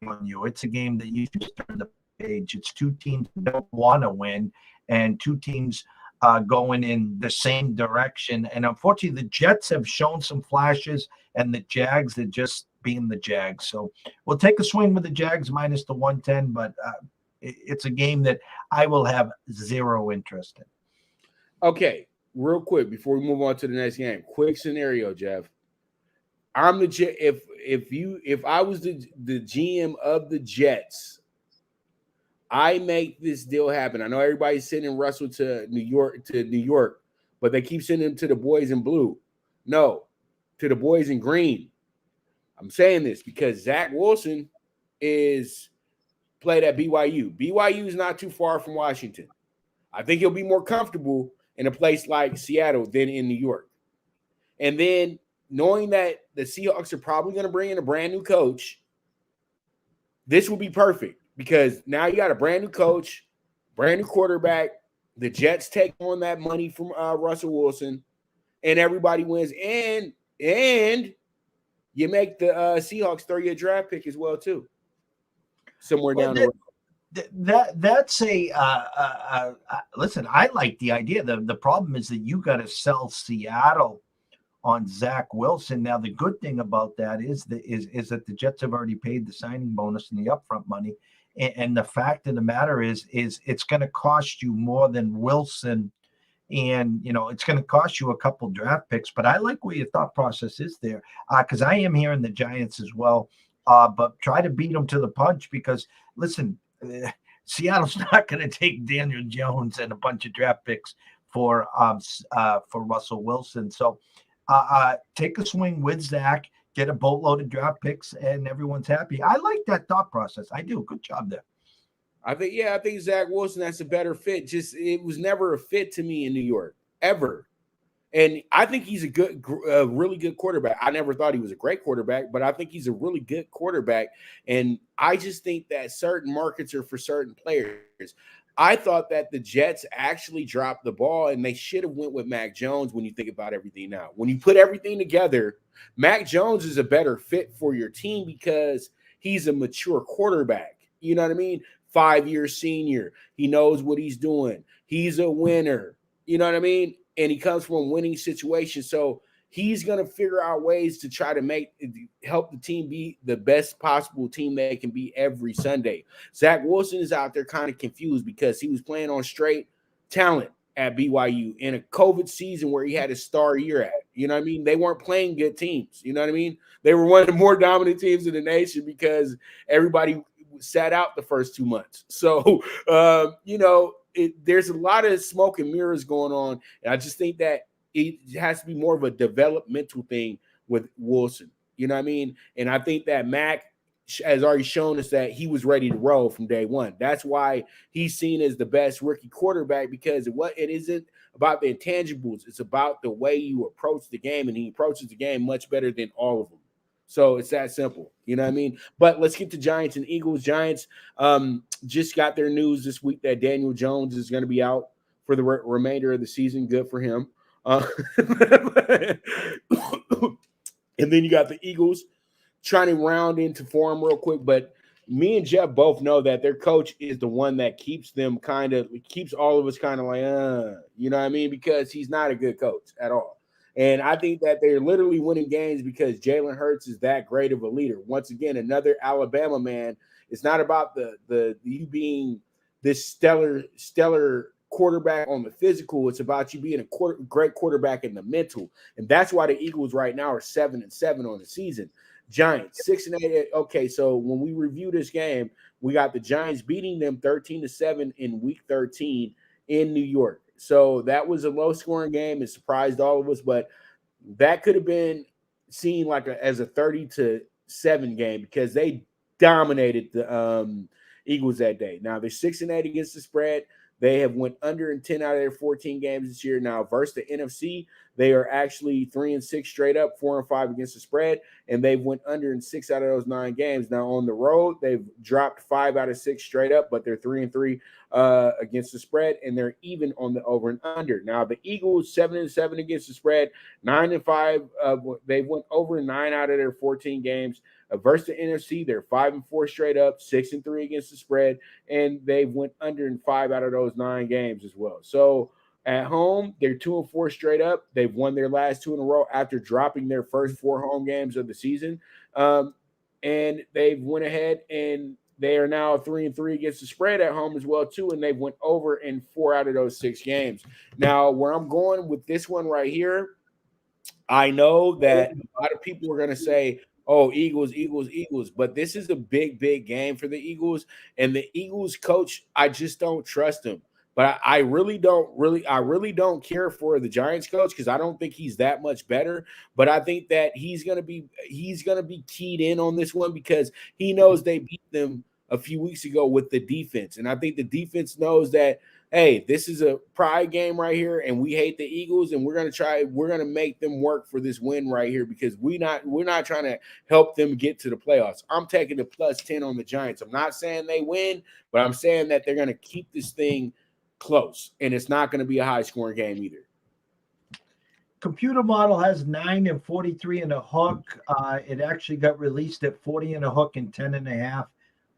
on you, it's a game that you just turn the page. It's 2 teams that don't want to win, and 2 teams going in the same direction. And unfortunately, the Jets have shown some flashes, and the Jags are just being the Jags. So we'll take a swing with the Jags minus the 110, but it's a game that I will have zero interest in.
Okay, real quick before we move on to the next game, quick scenario, Jeff. I'm the Jet. If I was the GM of the Jets, I make this deal happen. I know everybody's sending Russell to New York, but they keep sending him to the boys in blue. No, to the boys in green. I'm saying this because Zach Wilson is played at BYU. BYU is not too far from Washington. I think he'll be more comfortable in a place like Seattle than in New York. And then knowing that the Seahawks are probably going to bring in a brand new coach, this will be perfect because now you got a brand new coach, brand new quarterback. The Jets take on that money from Russell Wilson, and everybody wins. And you make the Seahawks throw you a draft pick as well too, somewhere down the road.
That's listen, I like the idea. The problem is that you got to sell Seattle on Zach Wilson. Now, the good thing about that is that the Jets have already paid the signing bonus and the upfront money. And the fact of the matter is it's going to cost you more than Wilson. And, it's going to cost you a couple draft picks. But I like where your thought process is there, because I am hearing the Giants as well. But try to beat them to the punch because, listen, Seattle's not going to take Daniel Jones and a bunch of draft picks for Russell Wilson. So take a swing with Zach, get a boatload of draft picks, and everyone's happy. I like that thought process. I do. Good job there.
I think Zach Wilson, that's a better fit. Just it was never a fit to me in New York ever. And I think he's a really good quarterback. I never thought he was a great quarterback, but I think he's a really good quarterback. And I just think that certain markets are for certain players. I thought that the Jets actually dropped the ball, and they should have went with Mac Jones when you think about everything now. When you put everything together, Mac Jones is a better fit for your team because he's a mature quarterback. You know what I mean? 5-year senior. He knows what he's doing. He's a winner. You know what I mean? And he comes from a winning situation. So he's going to figure out ways to try to help the team be the best possible team they can be every Sunday. Zach Wilson is out there kind of confused because he was playing on straight talent at BYU in a COVID season where he had a star year at. You know what I mean? They weren't playing good teams. You know what I mean? They were one of the more dominant teams in the nation because everybody sat out the first 2 months. So, there's a lot of smoke and mirrors going on. And I just think that it has to be more of a developmental thing with Wilson. You know what I mean? And I think that Mac has already shown us that he was ready to roll from day one. That's why he's seen as the best rookie quarterback, because it isn't about the intangibles. It's about the way you approach the game, and he approaches the game much better than all of them. So it's that simple. You know what I mean? But let's get to Giants and Eagles. Giants just got their news this week that Daniel Jones is going to be out for the remainder of the season. Good for him. And then you got the Eagles trying to round into form real quick. But me and Jeff both know that their coach is the one that keeps all of us kind of like, you know what I mean? Because he's not a good coach at all. And I think that they're literally winning games because Jalen Hurts is that great of a leader. Once again, another Alabama man. It's not about the you being this stellar quarterback on the physical. It's about you being a great quarterback in the mental. And that's why the Eagles right now are 7-7 on the season. Giants 6-8. Okay, so when we review this game, we got the Giants beating them 13-7 in week 13 in New York. So that was a low-scoring game. It surprised all of us, but that could have been seen as a 30-7 game because they dominated the Eagles that day. Now they're 6-8 against the spread. They have went under in 10 out of their 14 games this year. Now versus the NFC, they are actually 3-6 straight up, 4-5 against the spread, and they've went under in 6 out of those 9 games. Now on the road, they've dropped 5 out of 6 straight up, but they're 3-3 against the spread, and they're even on the over and under. Now the Eagles 7-7 against the spread, 9-5. They went over 9 out of their 14 games. Versus the NFC, they're 5-4 straight up, 6-3 against the spread, and they've went under in 5 out of those 9 games as well. So at home, they're 2-4 straight up. They've won their last 2 in a row after dropping their first 4 home games of the season, and they've went ahead and they are now 3-3 against the spread at home as well too, and they've went over in 4 out of those 6 games. Now, where I'm going with this one right here, I know that a lot of people are going to say, oh, Eagles, Eagles, Eagles. But this is a big, big game for the Eagles. And the Eagles coach, I just don't trust him. But I really don't care for the Giants coach because I don't think he's that much better. But I think that he's gonna be keyed in on this one because he knows they beat them a few weeks ago with the defense. And I think the defense knows that, hey, this is a pride game right here, and we hate the Eagles, and we're gonna make them work for this win right here because we're not trying to help them get to the playoffs. I'm taking the +10 on the Giants. I'm not saying they win, but I'm saying that they're gonna keep this thing close, and it's not gonna be a high-scoring game either.
Computer model has 9 and 43 and a hook. It actually got released at 40 and a hook and 10.5.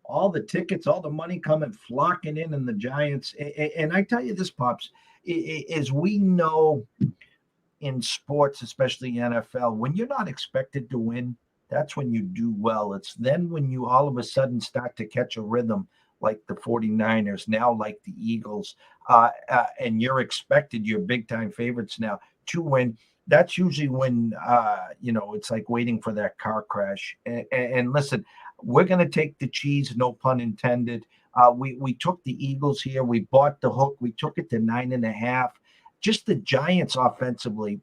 All the tickets, all the money coming flocking in the Giants. And I tell you this, Pops, as we know in sports, especially NFL, when you're not expected to win, that's when you do well. It's then when you all of a sudden start to catch a rhythm like the 49ers, now like the Eagles, and you're big-time favorites now to win. That's usually when, it's like waiting for that car crash. And listen, we're going to take the cheese, no pun intended. We took the Eagles here. We bought the hook. We took it to 9.5. Just the Giants offensively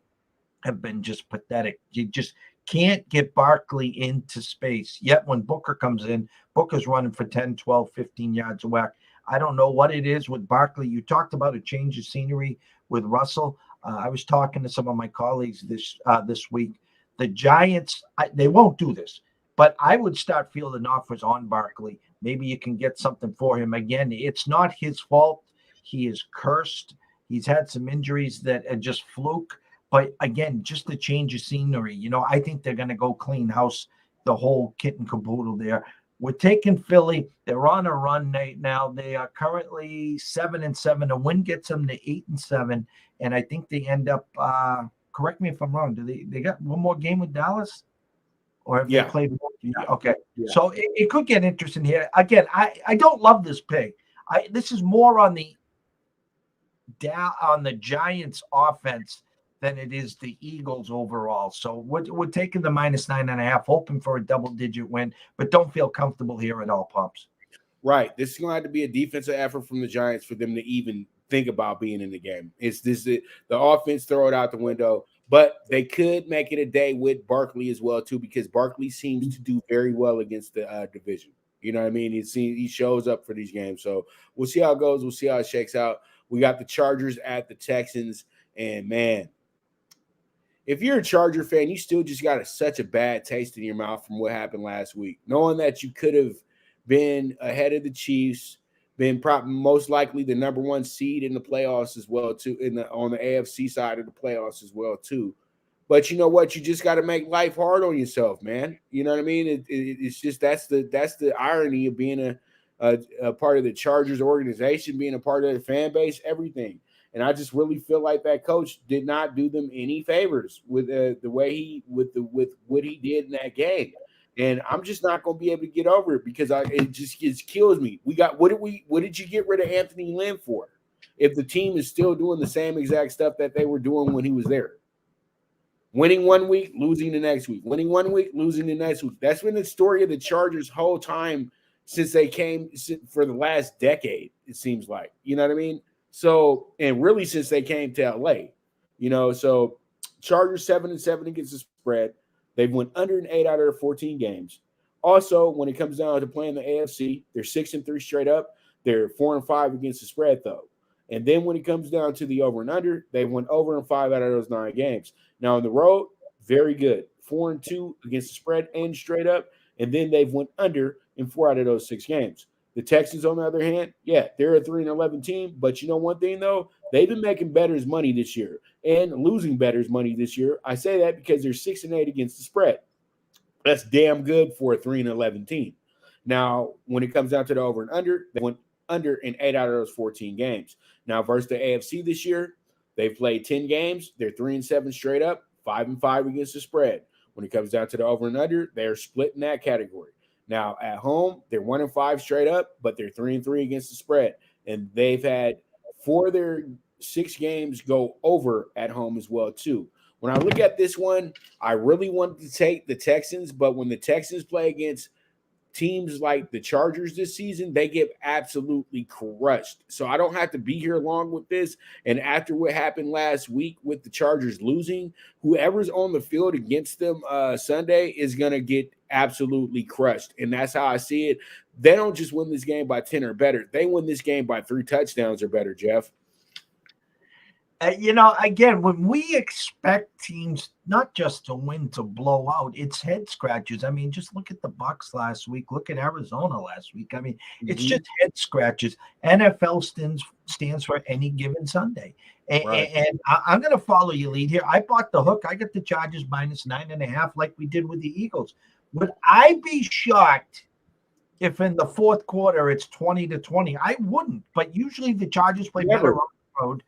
have been just pathetic. You just can't get Barkley into space. Yet when Booker comes in, Booker's running for 10, 12, 15 yards a whack. I don't know what it is with Barkley. You talked about a change of scenery with Russell. I was talking to some of my colleagues this week. The Giants, they won't do this. But I would start fielding offers on Barkley. Maybe you can get something for him. Again, it's not his fault. He is cursed. He's had some injuries that are just fluke. But again, just the change of scenery. I think they're going to go clean house, the whole kit and caboodle there. We're taking Philly. They're on a run right now. They are currently 7-7. A win gets them to 8-7. And I think they end up, correct me if I'm wrong, they got one more game with Dallas? Or have they played? Okay. Yeah. So it could get interesting here. Again, I don't love this pick. This is more on the Giants offense than it is the Eagles overall. So we're taking the -9.5, hoping for a double-digit win, but don't feel comfortable here at all, Pops.
Right. This is going to have to be a defensive effort from the Giants for them to even think about being in the game. The offense, throw it out the window. But they could make it a day with Barkley as well, too, because Barkley seems to do very well against the division. You know what I mean? He shows up for these games. So we'll see how it goes. We'll see how it shakes out. We got the Chargers at the Texans. And, man, if you're a Charger fan, you still just got such a bad taste in your mouth from what happened last week, knowing that you could have been ahead of the Chiefs, been most likely the number 1 seed in the playoffs as well too, on the AFC side of the playoffs as well too. But you know what? You just got to make life hard on yourself, man. You know what I mean? It's just that's the irony of being a part of the Chargers organization, being a part of the fan base, everything. And I just really feel like that coach did not do them any favors with what he did in that game. And I'm just not going to be able to get over it because it kills me. What did you get rid of Anthony Lynn for? If the team is still doing the same exact stuff that they were doing when he was there, winning one week, losing the next week, winning one week, losing the next week. That's been the story of the Chargers whole time since they came for the last decade. It seems like, you know what I mean? So, and really since they came to LA, so Chargers 7-7 against the spread. They've went under an 8 out of their 14 games. Also, when it comes down to playing the AFC, they're 6-3 straight up. They're 4-5 against the spread, though. And then when it comes down to the over and under, they've went over in 5 out of those 9 games. Now on the road, very good. 4-2 against the spread and straight up. And then they've went under in 4 out of those 6 games. The Texans, on the other hand, yeah, they're a 3-11 team. But you know one thing, though? They've been making bettors money this year and losing bettors money this year. I say that because they're 6-8 against the spread. That's damn good for a 3-11 team. Now, when it comes down to the over and under, they went under in 8 out of those 14 games. Now, versus the AFC this year, they've played 10 games. They're 3-7 straight up, 5-5 against the spread. When it comes down to the over and under, they're split in that category. Now, at home, they're 1-5 straight up, but they're 3-3 against the spread. And they've had 4 of their 6 games go over at home as well, too. When I look at this one, I really wanted to take the Texans, but when the Texans play against teams like the Chargers this season, they get absolutely crushed. So I don't have to be here long with this. And after what happened last week with the Chargers losing, whoever's on the field against them Sunday is going to get absolutely crushed. And that's how I see it. They don't just win this game by 10 or better. They win this game by 3 touchdowns or better, Jeff.
Again, when we expect teams not just to win, to blow out, it's head scratches. I mean, just look at the Bucs last week. Look at Arizona last week. I mean, it's just head scratches. NFL stands for any given Sunday. And I'm going to follow your lead here. I bought the hook. I got the Chargers minus 9.5 like we did with the Eagles. Would I be shocked if in the fourth quarter it's 20-20? I wouldn't. But usually the Chargers play better on the road.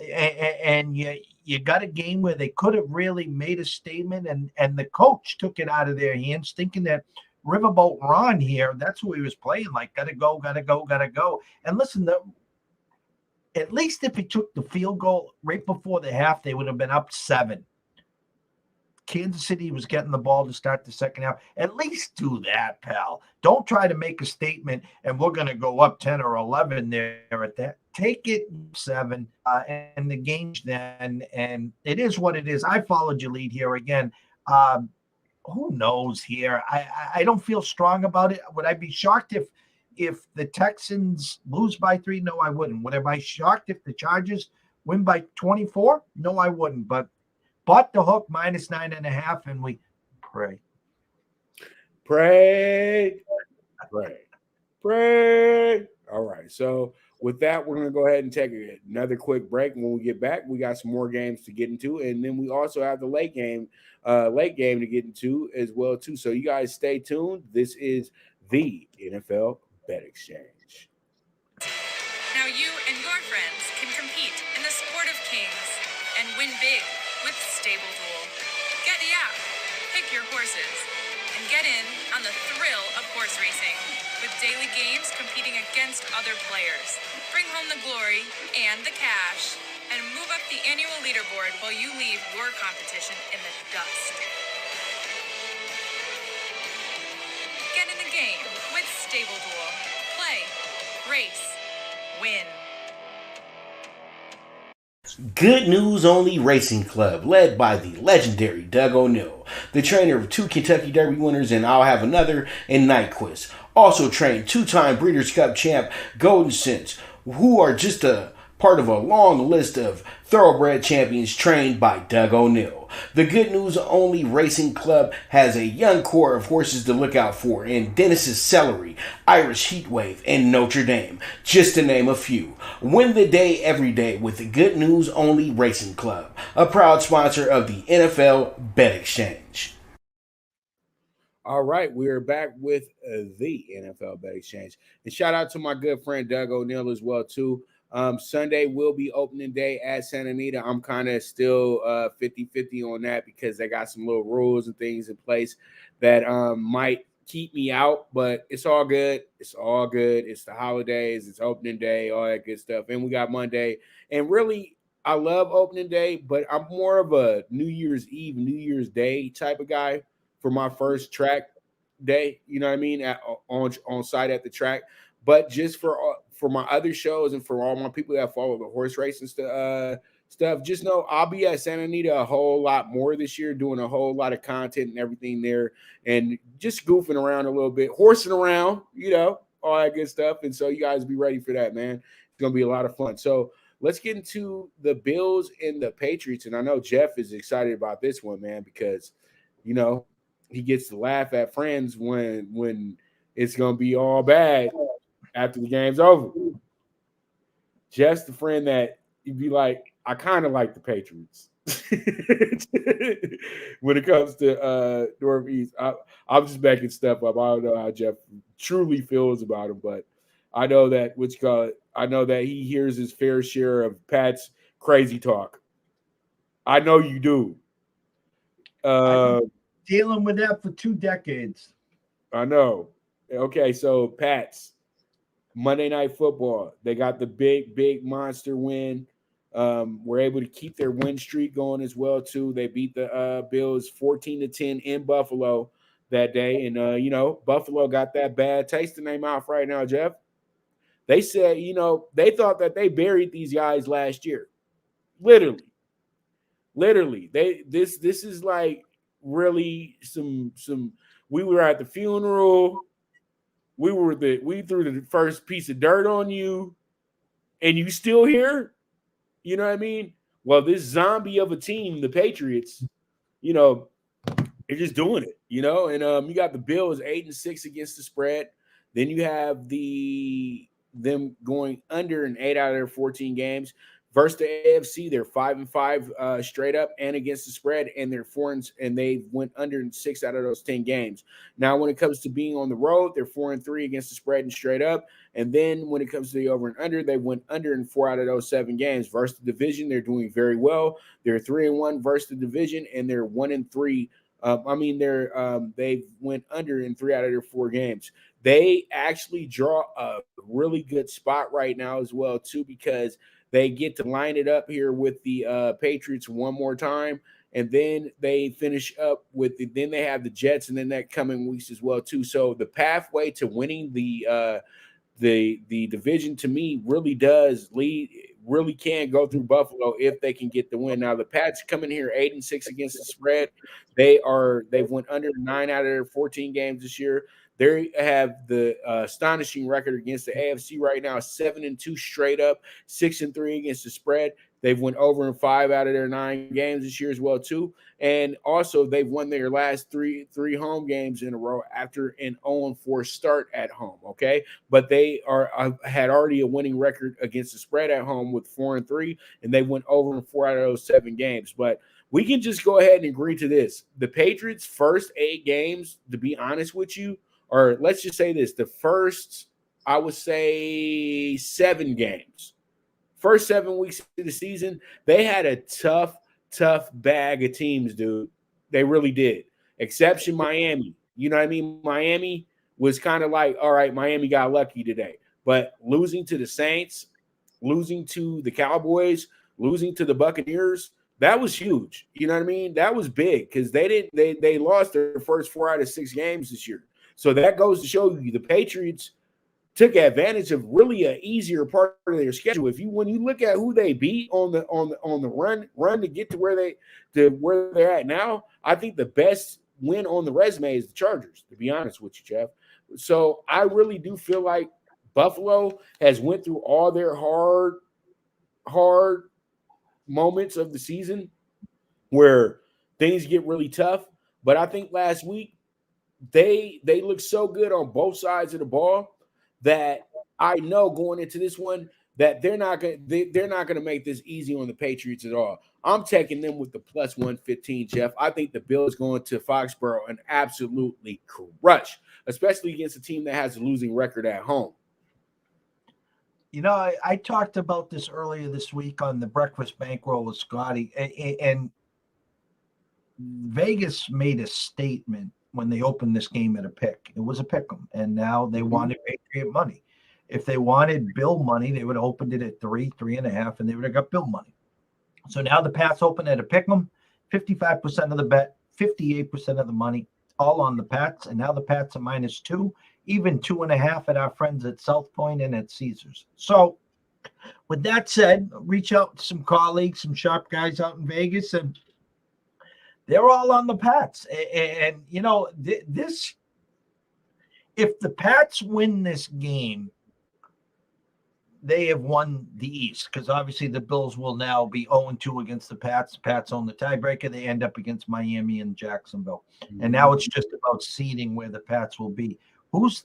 And you got a game where they could have really made a statement, and the coach took it out of their hands, thinking that Riverboat Ron here, that's who he was playing like, gotta go. And listen, at least if he took the field goal right before the half, they would have been up 7. Kansas City was getting the ball to start the second half. At least do that, pal. Don't try to make a statement and we're going to go up 10 or 11 there at that. Take it 7 and the game's then. And it is what it is. I followed your lead here again. Who knows here? I don't feel strong about it. Would I be shocked if the Texans lose by 3? No, I wouldn't. Would I be shocked if the Chargers win by 24? No, I wouldn't. But bought the hook minus 9.5, and we pray.
All right. So with that, we're going to go ahead and take another quick break. When we get back, we got some more games to get into, and then we also have the late game to get into as well too. So you guys stay tuned. This is the NFL Bet Exchange.
Now you and your friends can compete in the sport of kings and win big with Stable Duel. Get the app, pick your horses, and get in on the thrill of horse racing with daily games competing against other players. Bring home the glory and the cash and move up the annual leaderboard while you leave your competition in the dust. Get in the game with Stable Duel. Play, race, win.
Good News Only Racing Club, led by the legendary Doug O'Neill, the trainer of 2 Kentucky Derby winners and I'll Have Another and Nyquist. Also trained 2-time Breeders' Cup champ Golden Sense, who are just a part of a long list of thoroughbred champions trained by Doug O'Neill. The Good News Only Racing Club has a young core of horses to look out for in Dennis's Celery, Irish Heatwave, and Notre Dame, just to name a few. Win the day every day with the Good News Only Racing Club, a proud sponsor of the NFL Bet Exchange.
All right, we're back with the NFL Bet Exchange. And shout out to my good friend Doug O'Neill as well too. Sunday will be opening day at Santa Anita. I'm kind of still 50-50 on that because they got some little rules and things in place that might keep me out, but it's all good. It's all good. It's the holidays. It's opening day, all that good stuff. And we got Monday. And really, I love opening day, but I'm more of a New Year's Eve, New Year's Day type of guy for my first track day. You know what I mean? On site at the track. But just for my other shows and for all my people that follow the horse racing stuff, just know I'll be at Santa Anita a whole lot more this year, doing a whole lot of content and everything there, and just goofing around a little bit, horsing around, all that good stuff. And so you guys be ready for that, man. It's going to be a lot of fun. So let's get into the Bills and the Patriots. And I know Jeff is excited about this one, man, because, he gets to laugh at friends when it's going to be all bad after the game's over. Jeff's the friend that you'd be like, I kind of like the Patriots. When it comes to Northeast, I'm just backing stuff up. I don't know how Jeff truly feels about him, but I know that he hears his fair share of Pat's crazy talk. I know you do.
I've been dealing with that for 2 decades.
I know. Okay, so Pat's Monday Night Football. They got the big monster win. Were able to keep their win streak going as well too. They beat the Bills 14-10 in Buffalo that day, and Buffalo got that bad taste in their mouth right now, Jeff. They said, they thought that they buried these guys last year. Literally. This is like really some we were at the funeral. We threw the first piece of dirt on you, and you still here? You know what I mean? Well, this zombie of a team, the Patriots, they're just doing it, and you got the Bills 8-6 against the spread. Then you have them going under in 8 out of their 14 games. Versus the AFC, they're 5-5 straight up and against the spread, and they're 4 and they went under in 6 out of those 10 games. Now, when it comes to being on the road, they're 4-3 against the spread and straight up. And then when it comes to the over and under, they went under in 4 out of those 7 games. Versus the division, they're doing very well. They're 3-1 versus the division, and they're 1-3. They went under in 3 out of their 4 games. They actually draw a really good spot right now as well too, because they get to line it up here with the Patriots one more time, and then they finish up with then they have the Jets, and then that coming weeks as well too. So the pathway to winning the division to me really does lead. Really can go through Buffalo if they can get the win. Now the Pats come in here 8-6 against the spread. They've went under 9 out of their 14 games this year. They have the astonishing record against the AFC right now, 7-2 straight up, 6-3 against the spread. They've went over in 5 out of their 9 games this year as well too. And also they've won their last three home games in a row after an 0-4 start at home. Okay. But they had already a winning record against the spread at home with 4-3, and they went over in 4 out of those 7 games. But we can just go ahead and agree to this. The Patriots' first 8 games, to be honest with you, or let's just say this, the first, I would say 7 games, first 7 weeks of the season, they had a tough bag of teams, dude. They really did. Exception Miami. You know what I mean? Miami was kind of like, all right, Miami got lucky today. But losing to the Saints, losing to the Cowboys, losing to the Buccaneers, that was huge. You know what I mean? That was big because they lost their first 4 out of 6 games this year. So that goes to show you the Patriots took advantage of really an easier part of their schedule. When you look at who they beat on the run to get to where they're at now, I think the best win on the resume is the Chargers, to be honest with you, Jeff. So I really do feel like Buffalo has went through all their hard moments of the season where things get really tough. But I think last week they look so good on both sides of the ball that I know going into this one that they're not gonna make this easy on the Patriots at all. I'm taking them with the plus 115, Jeff. I think the Bills going to Foxborough and absolutely crush, especially against a team that has a losing record at home.
I talked about this earlier this week on the Breakfast Bankroll with Scotty, and Vegas made a statement when they opened this game at a pick. It was a pick 'em, and now they wanted Patriot money. If they wanted Bill money, they would have opened it at 3.5, and they would have got Bill money. So now the Pats open at a pick 'em, 55% of the bet, 58% of the money, all on the Pats, and now the Pats are -2, even 2.5 at our friends at South Point and at Caesars. So with that said, reach out to some colleagues, some sharp guys out in Vegas, and they're all on the Pats. And you know, this, if the Pats win this game, they have won the East, because obviously the Bills will now be 0-2 against the Pats. The Pats own the tiebreaker. They end up against Miami and Jacksonville. And now it's just about seeding where the Pats will be. Who's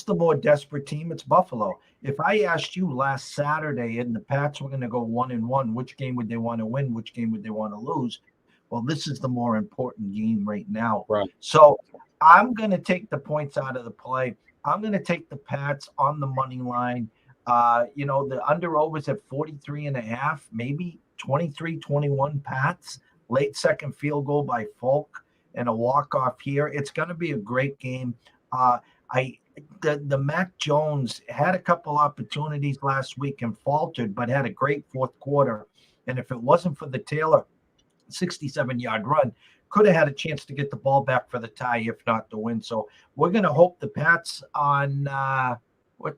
the more desperate team? It's Buffalo. If I asked you last Saturday and the Pats were going to go 1-1, which game would they want to win? Which game would they want to lose? Well, this is the more important game right now.
Right.
So I'm going to take the points out of the play. I'm going to take the Pats on the money line. You know, the under-overs at 43.5, maybe 23-21 Pats. Late second field goal by Folk and a walk-off here. It's going to be a great game. The Mac Jones had a couple opportunities last week and faltered, but had a great fourth quarter. And if it wasn't for the Taylor 67-yard run, could have had a chance to get the ball back for the tie, if not the win. So we're going to hope the Pats on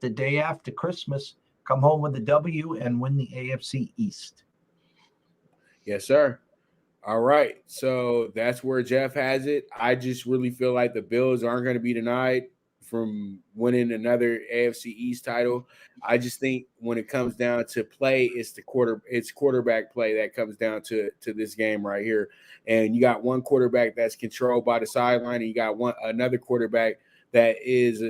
the day after Christmas come home with a W and win the AFC East.
Yes, sir. All right. So that's where Jeff has it. I just really feel like the Bills aren't going to be denied from winning another AFC East title. I just think when it comes down to play, it's quarterback play that comes down to this game right here. And you got one quarterback that's controlled by the sideline, and you got another quarterback that is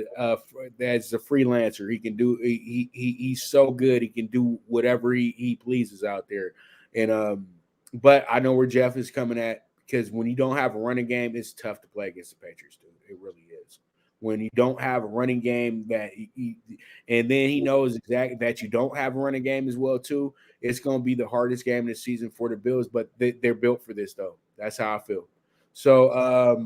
that's a freelancer. He can do he's so good, he can do whatever he pleases out there. And but I know where Jeff is coming at, because when you don't have a running game, it's tough to play against the Patriots, dude. It really is. When you don't have a running game and then he knows exactly that you don't have a running game as well too, it's going to be the hardest game of the season for the Bills, but they're built for this though. That's how I feel. So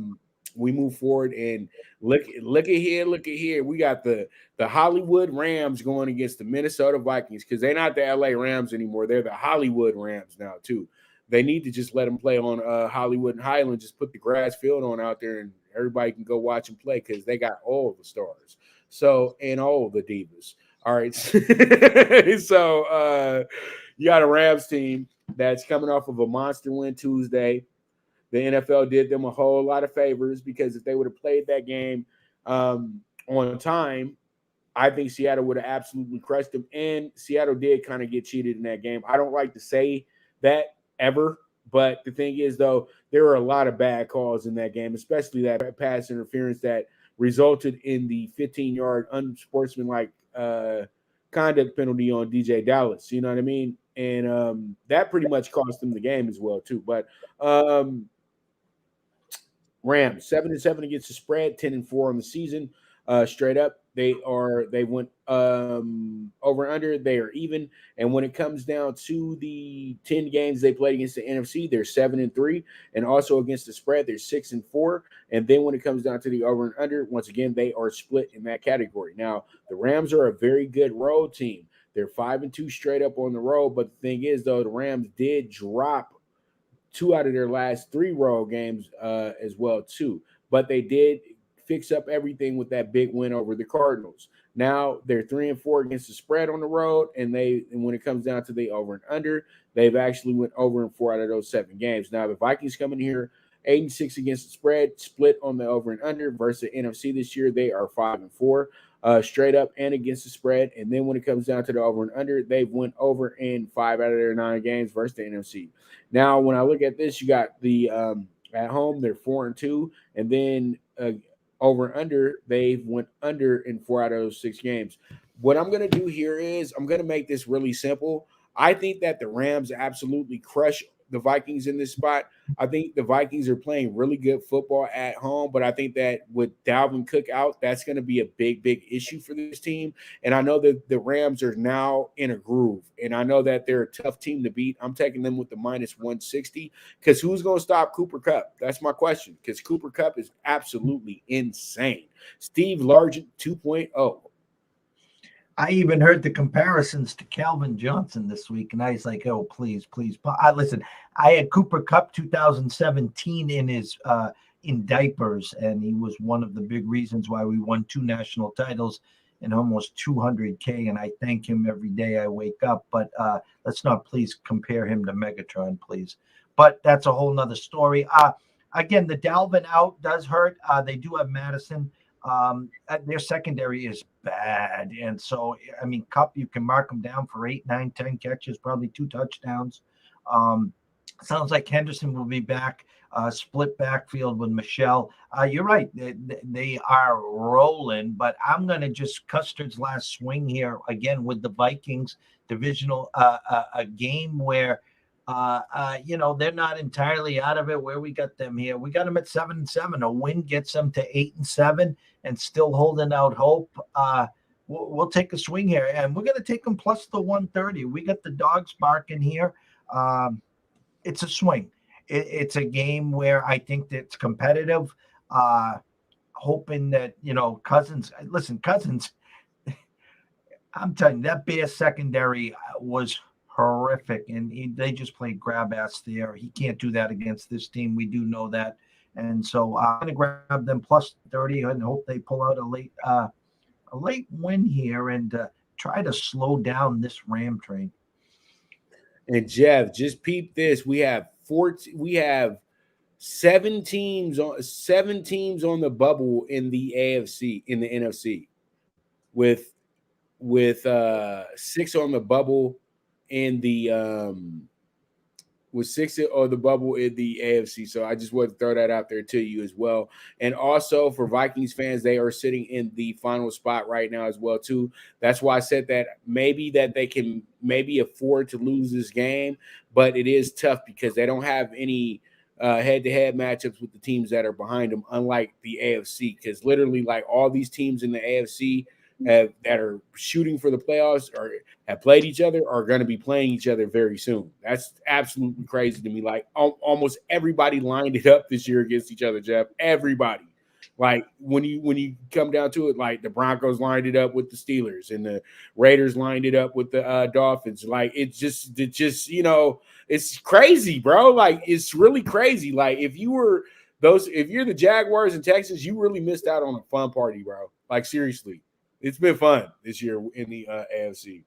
we move forward and look at here. We got the Hollywood Rams going against the Minnesota Vikings, because they're not the LA Rams anymore. They're the Hollywood Rams now too. They need to just let them play on Hollywood and Highland. Just put the grass field on out there, and everybody can go watch them play, because they got all the stars. So, and all the divas. All right. So you got a Rams team that's coming off of a monster win Tuesday. The NFL did them a whole lot of favors, because if they would have played that game on time, I think Seattle would have absolutely crushed them. And Seattle did kind of get cheated in that game. I don't like to say that ever, but the thing is, though, there were a lot of bad calls in that game, especially that pass interference that resulted in the 15-yard unsportsmanlike conduct penalty on DJ Dallas. You know what I mean? And that pretty much cost them the game as well too. But Rams 7-7 against the spread, 10-4 on the season. Straight up, they went over under. They are even. And when it comes down to the 10 games they played against the NFC, they're 7-3, and also against the spread, they're 6-4. And then when it comes down to the over and under, once again, they are split in that category. Now, the Rams are a very good road team. They're 5-2 straight up on the road. But the thing is, though, the Rams did drop 2 out of their last 3 road games as well too. But they did fix up everything with that big win over the Cardinals. Now they're 3-4 against the spread on the road, and when it comes down to the over and under, they've actually went over in 4 out of those 7 games. Now the Vikings coming here 8-6 against the spread, split on the over and under versus the NFC this year. They are 5-4 straight up and against the spread. And then when it comes down to the over and under, they've went over in 5 out of their 9 games versus the NFC. Now, when I look at this, you got the at home, they're 4-2, and then over and under, they've went under in 4 out of those 6 games. What I'm going to do here is I'm going to make this really simple. I think that the Rams absolutely crush the Vikings in this spot. I think the Vikings are playing really good football at home, but I think that with Dalvin Cook out, that's going to be a big, big issue for this team. And I know that the Rams are now in a groove, and I know that they're a tough team to beat. I'm taking them with the -160, because who's going to stop Cooper Kupp? That's my question, because Cooper Kupp is absolutely insane. Steve Largent 2.0.
I even heard the comparisons to Calvin Johnson this week, and I was like, "Oh, please, please!" Listen, I had Cooper Kupp 2017 in diapers, and he was one of the big reasons why we won 2 national titles and almost 200K, and I thank him every day I wake up. But let's not please compare him to Megatron, please. But that's a whole nother story. Again, the Dalvin out does hurt. They do have Madison. Their secondary is bad. And so, I mean, Kupp, you can mark him down for 8, 9, 10 catches, probably 2 touchdowns. Sounds like Henderson will be back, split backfield with Michelle. You're right. They are rolling, but I'm going to just Custard's last swing here again with the Vikings divisional, a game where, they're not entirely out of it. Where we got them here, we got them at 7-7. A win gets them to 8-7 and still holding out hope. We'll take a swing here, and we're going to take them plus the 130. We got the dogs barking here. It's a swing. It's a game where I think that's competitive. Hoping that, Cousins. Listen, Cousins. I'm telling you, that Bears secondary was horrific, and they just played grab ass there. He can't do that against this team. We do know that, and so I'm going to grab them plus 30 and hope they pull out a late win here and try to slow down this Ram train.
And Jeff, just peep this: we have 7 teams on the bubble in the AFC, in the NFC, with 6 on the bubble in the with 6 on the bubble in the AFC. So I just want to throw that out there to you as well. And also for Vikings fans, they are sitting in the final spot right now as well too. That's why I said that they can afford to lose this game, but it is tough because they don't have any head-to-head matchups with the teams that are behind them, unlike the AFC, because literally like all these teams in the AFC that are shooting for the playoffs or have played each other are going to be playing each other very soon. That's absolutely crazy to me. Like almost everybody lined it up this year against each other, Jeff. Everybody. Like when you come down to it, like the Broncos lined it up with the Steelers and the Raiders lined it up with the Dolphins. Like it's just it's crazy, bro. Like it's really crazy. Like if you're the Jaguars and Texans, you really missed out on a fun party, bro. Like seriously. It's been fun this year in the AFC.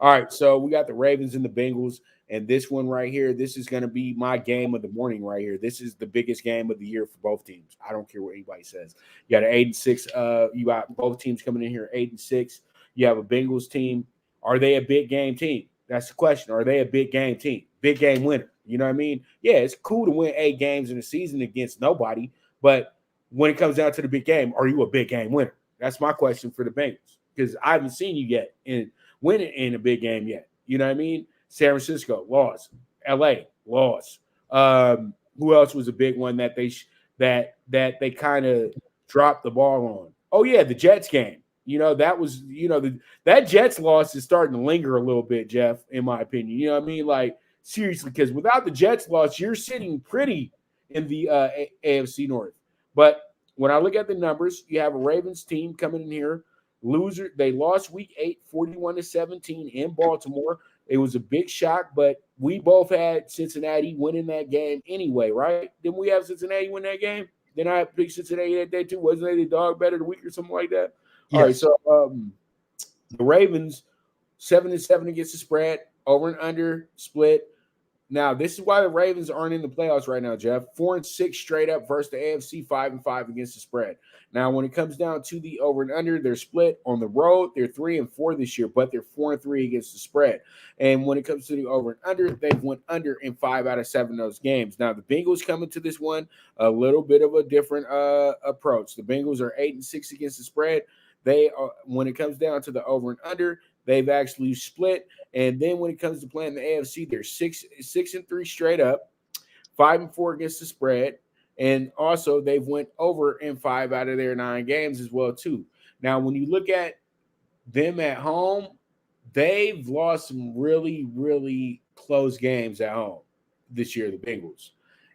All right, so we got the Ravens and the Bengals, and this one right here, this is going to be my game of the morning right here. This is the biggest game of the year for both teams. I don't care what anybody says. You got an 8-6. You got both teams coming in here 8-6. You have a Bengals team. Are they a big game team? That's the question. Are they a big game team? Big game winner. You know what I mean? Yeah, it's cool to win 8 games in a season against nobody, but when it comes down to the big game, are you a big game winner? That's my question for the Bengals, because I haven't seen you yet win it in a big game yet. You know what I mean? San Francisco lost, LA lost. Who else was a big one that they kind of dropped the ball on? Oh yeah, the Jets game. That was that Jets loss is starting to linger a little bit, Jeff, in my opinion. You know what I mean? Like seriously, because without the Jets loss, you're sitting pretty in the AFC North, but when I look at the numbers, you have a Ravens team coming in here. Loser. They lost week 8, 41-17 in Baltimore. It was a big shock, but we both had Cincinnati winning that game anyway, right? Didn't we have Cincinnati win that game? Then I picked Cincinnati that day too. Wasn't they the dog better the week or something like that? Yes. All right, so the Ravens 7-7 against the spread, over and under split. Now, this is why the Ravens aren't in the playoffs right now, Jeff. 4-6 straight up versus the AFC, 5-5 against the spread. Now, when it comes down to the over and under, they're split on the road. They're 3-4 this year, but they're 4-3 against the spread. And when it comes to the over and under, they've went under in 5 out of 7 of those games. Now, the Bengals coming to this one a little bit of a different approach. The Bengals are 8-6 against the spread. They are, when it comes down to the over and under, they've actually split. And then when it comes to playing the AFC, they're 6-3 straight up, 5-4 against the spread. And also they've went over in 5 out of their 9 games as well, too. Now, when you look at them at home, they've lost some really, really close games at home this year, the Bengals.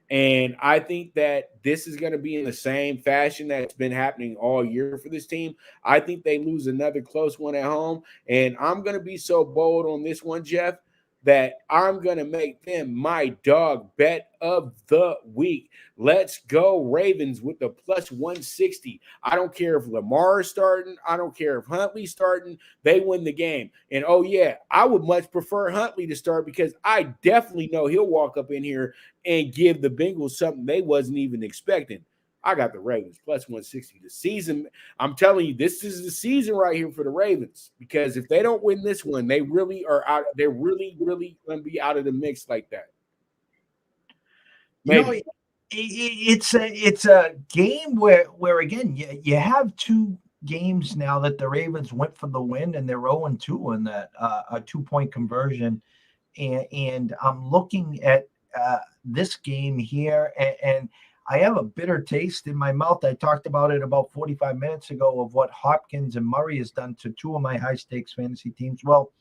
And I think that this is going to be in the same fashion that's been happening all year for this team. I think they lose another close one at home. And I'm going to be so bold on this one, Jeff. that I'm going to make them my dog bet of the week. Let's go Ravens with the plus 160. I don't care if Lamar is starting. I don't care if Huntley's starting. They win the game. And, oh, yeah, I would much prefer Huntley to start because I definitely know he'll walk up in here and give the Bengals something they wasn't even expecting. I got the Ravens plus 160. The season, I'm telling you, this is the season right here for the Ravens because if they don't win this one, they really are out. They're really, really going to be out of the mix like that. Maybe.
You know, it's a game where again you have two games now that the Ravens went for the win and they're 0-2 in that a 2-point conversion, and I'm looking at this game here and I have a bitter taste in my mouth. I talked about it about 45 minutes ago of what Hopkins and Murray has done to two of my high stakes fantasy teams. Well,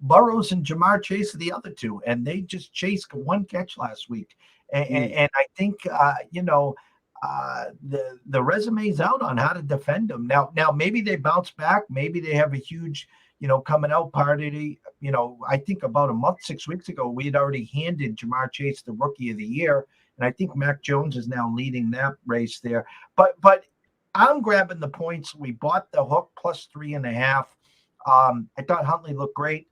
Burrows and Jamar Chase are the other two, and they just chased one catch last week. And I think, the resume's out on how to defend them. Now maybe they bounce back. Maybe they have a huge, coming out party. I think about a month, 6 weeks ago, we had already handed Jamar Chase the Rookie of the Year. And I think Mac Jones is now leading that race there. But I'm grabbing the points. We bought the hook plus 3.5. I thought Huntley looked great.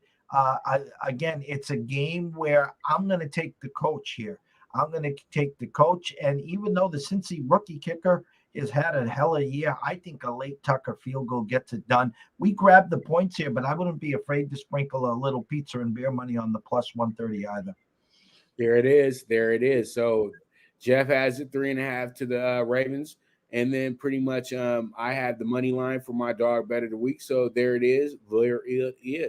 Again, it's a game where I'm going to take the coach here. I'm going to take the coach. And even though the Cincy rookie kicker has had a hell of a year, I think a late Tucker field goal gets it done. We grabbed the points here, but I wouldn't be afraid to sprinkle a little pizza and beer money on the plus 130 either.
There it is. So Jeff has it 3.5 to the Ravens. And then pretty much I have the money line for my dog bet of the week. So there it is.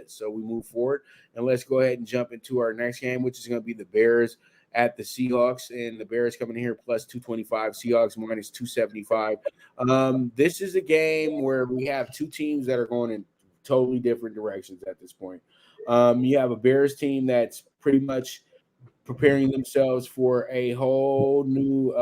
So we move forward. And let's go ahead and jump into our next game, which is going to be the Bears at the Seahawks. And the Bears coming in here plus 225, Seahawks minus 275. This is a game where we have two teams that are going in totally different directions at this point. You have a Bears team that's pretty much preparing themselves for a whole new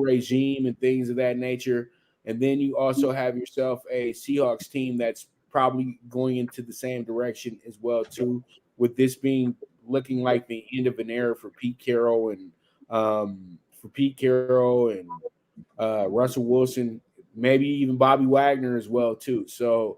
regime and things of that nature. And then you also have yourself a Seahawks team that's probably going into the same direction as well too, with this being looking like the end of an era for Pete Carroll and Russell Wilson, maybe even Bobby Wagner as well too. So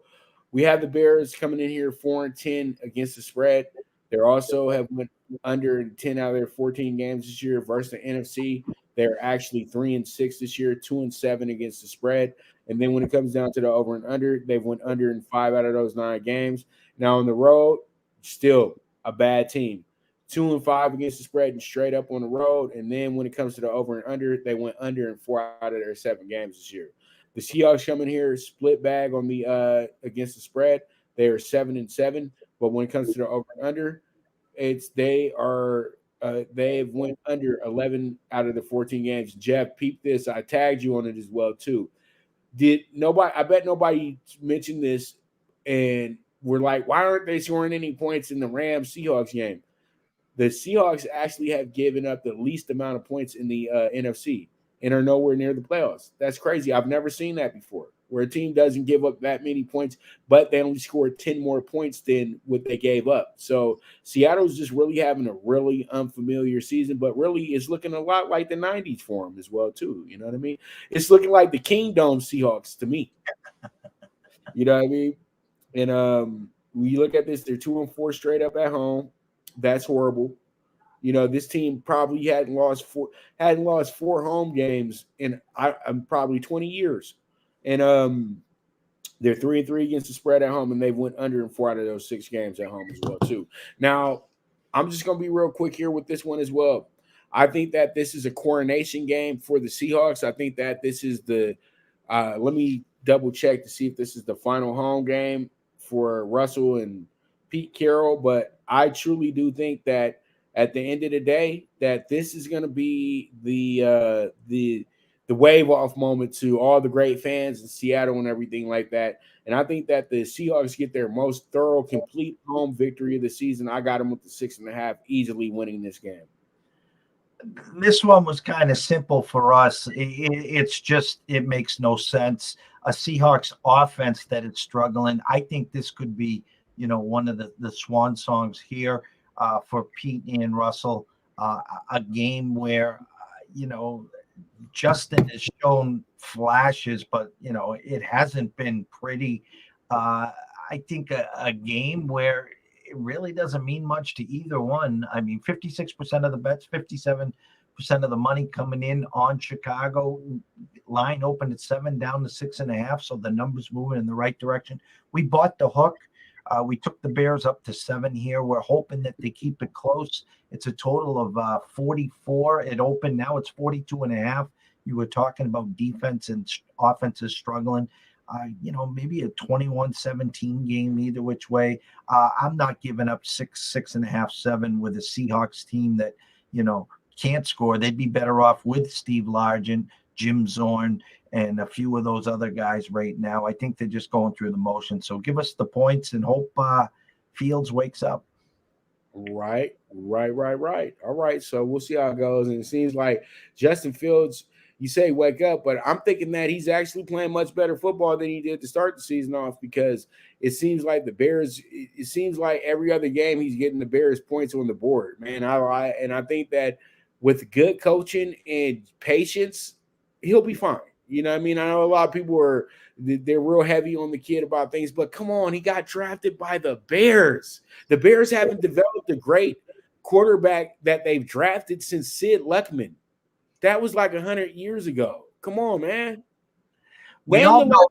we have the Bears coming in here 4-10 against the spread. They also have went under 10 out of their 14 games this year versus the NFC. They're actually 3-6 this year, 2-7 against the spread. And then when it comes down to the over and under, they've went under in 5 out of those 9 games. Now on the road, still a bad team. 2-5 against the spread and straight up on the road. And then when it comes to the over and under, they went under in 4 out of their 7 games this year. The Seahawks coming here split bag on the against the spread. They are 7-7, but when it comes to the over and under, they've went under 11 out of the 14 games. Jeff, peep this. I tagged you on it as well too. I bet nobody mentioned this, and we're like, why aren't they scoring any points in the Rams-Seahawks game? The Seahawks actually have given up the least amount of points in the NFC and are nowhere near the playoffs. That's crazy. I've never seen that before, where a team doesn't give up that many points, but they only scored 10 more points than what they gave up. So Seattle's just really having a really unfamiliar season, but really it's looking a lot like the 90s for them as well too. You know what I mean? It's looking like the Kingdom Seahawks to me. You know what I mean? And when you look at this, they're 2-4 straight up at home. That's horrible. You know, this team probably hadn't lost 4 home games in probably 20 years. And they're 3-3 against the spread at home, and they've went under in 4 out of those 6 games at home as well too. Now, I'm just going to be real quick here with this one as well. I think that this is a coronation game for the Seahawks. I think that this is the let me double check to see if this is the final home game for Russell and Pete Carroll, but I truly do think that at the end of the day, that this is going to be the wave off moment to all the great fans in Seattle and everything like that. And I think that the Seahawks get their most thorough, complete home victory of the season. I got them with the 6.5, easily winning this game.
This one was kind of simple for us. It makes no sense. A Seahawks offense that is struggling. I think this could be one of the swan songs here for Pete and Russell. A game where, Justin has shown flashes, but, it hasn't been pretty. I think a game where it really doesn't mean much to either one. I mean, 56% of the bets, 57% of the money coming in on Chicago. Line opened at 7, down to 6.5. So the numbers moving in the right direction. We bought the hook. We took the Bears up to 7 here. We're hoping that they keep it close. It's a total of 44. It opened. Now it's 42.5. You were talking about defense and offense is struggling. Maybe a 21-17 game either which way. I'm not giving up 6.5, 7 with a Seahawks team that, can't score. They'd be better off with Steve Largent, Jim Zorn, and a few of those other guys right now. I think they're just going through the motion. So give us the points and hope Fields wakes up.
Right. All right. So we'll see how it goes. And it seems like Justin Fields, you say wake up, but I'm thinking that he's actually playing much better football than he did to start the season off, because it seems like the Bears, it seems like every other game he's getting the Bears points on the board, man. I think that with good coaching and patience, he'll be fine. You know what I mean? I know a lot of people they're real heavy on the kid about things, but come on, he got drafted by the Bears. The Bears haven't developed a great quarterback that they've drafted since Sid Luckman. That was like 100 years ago. Come on, man.
We all know.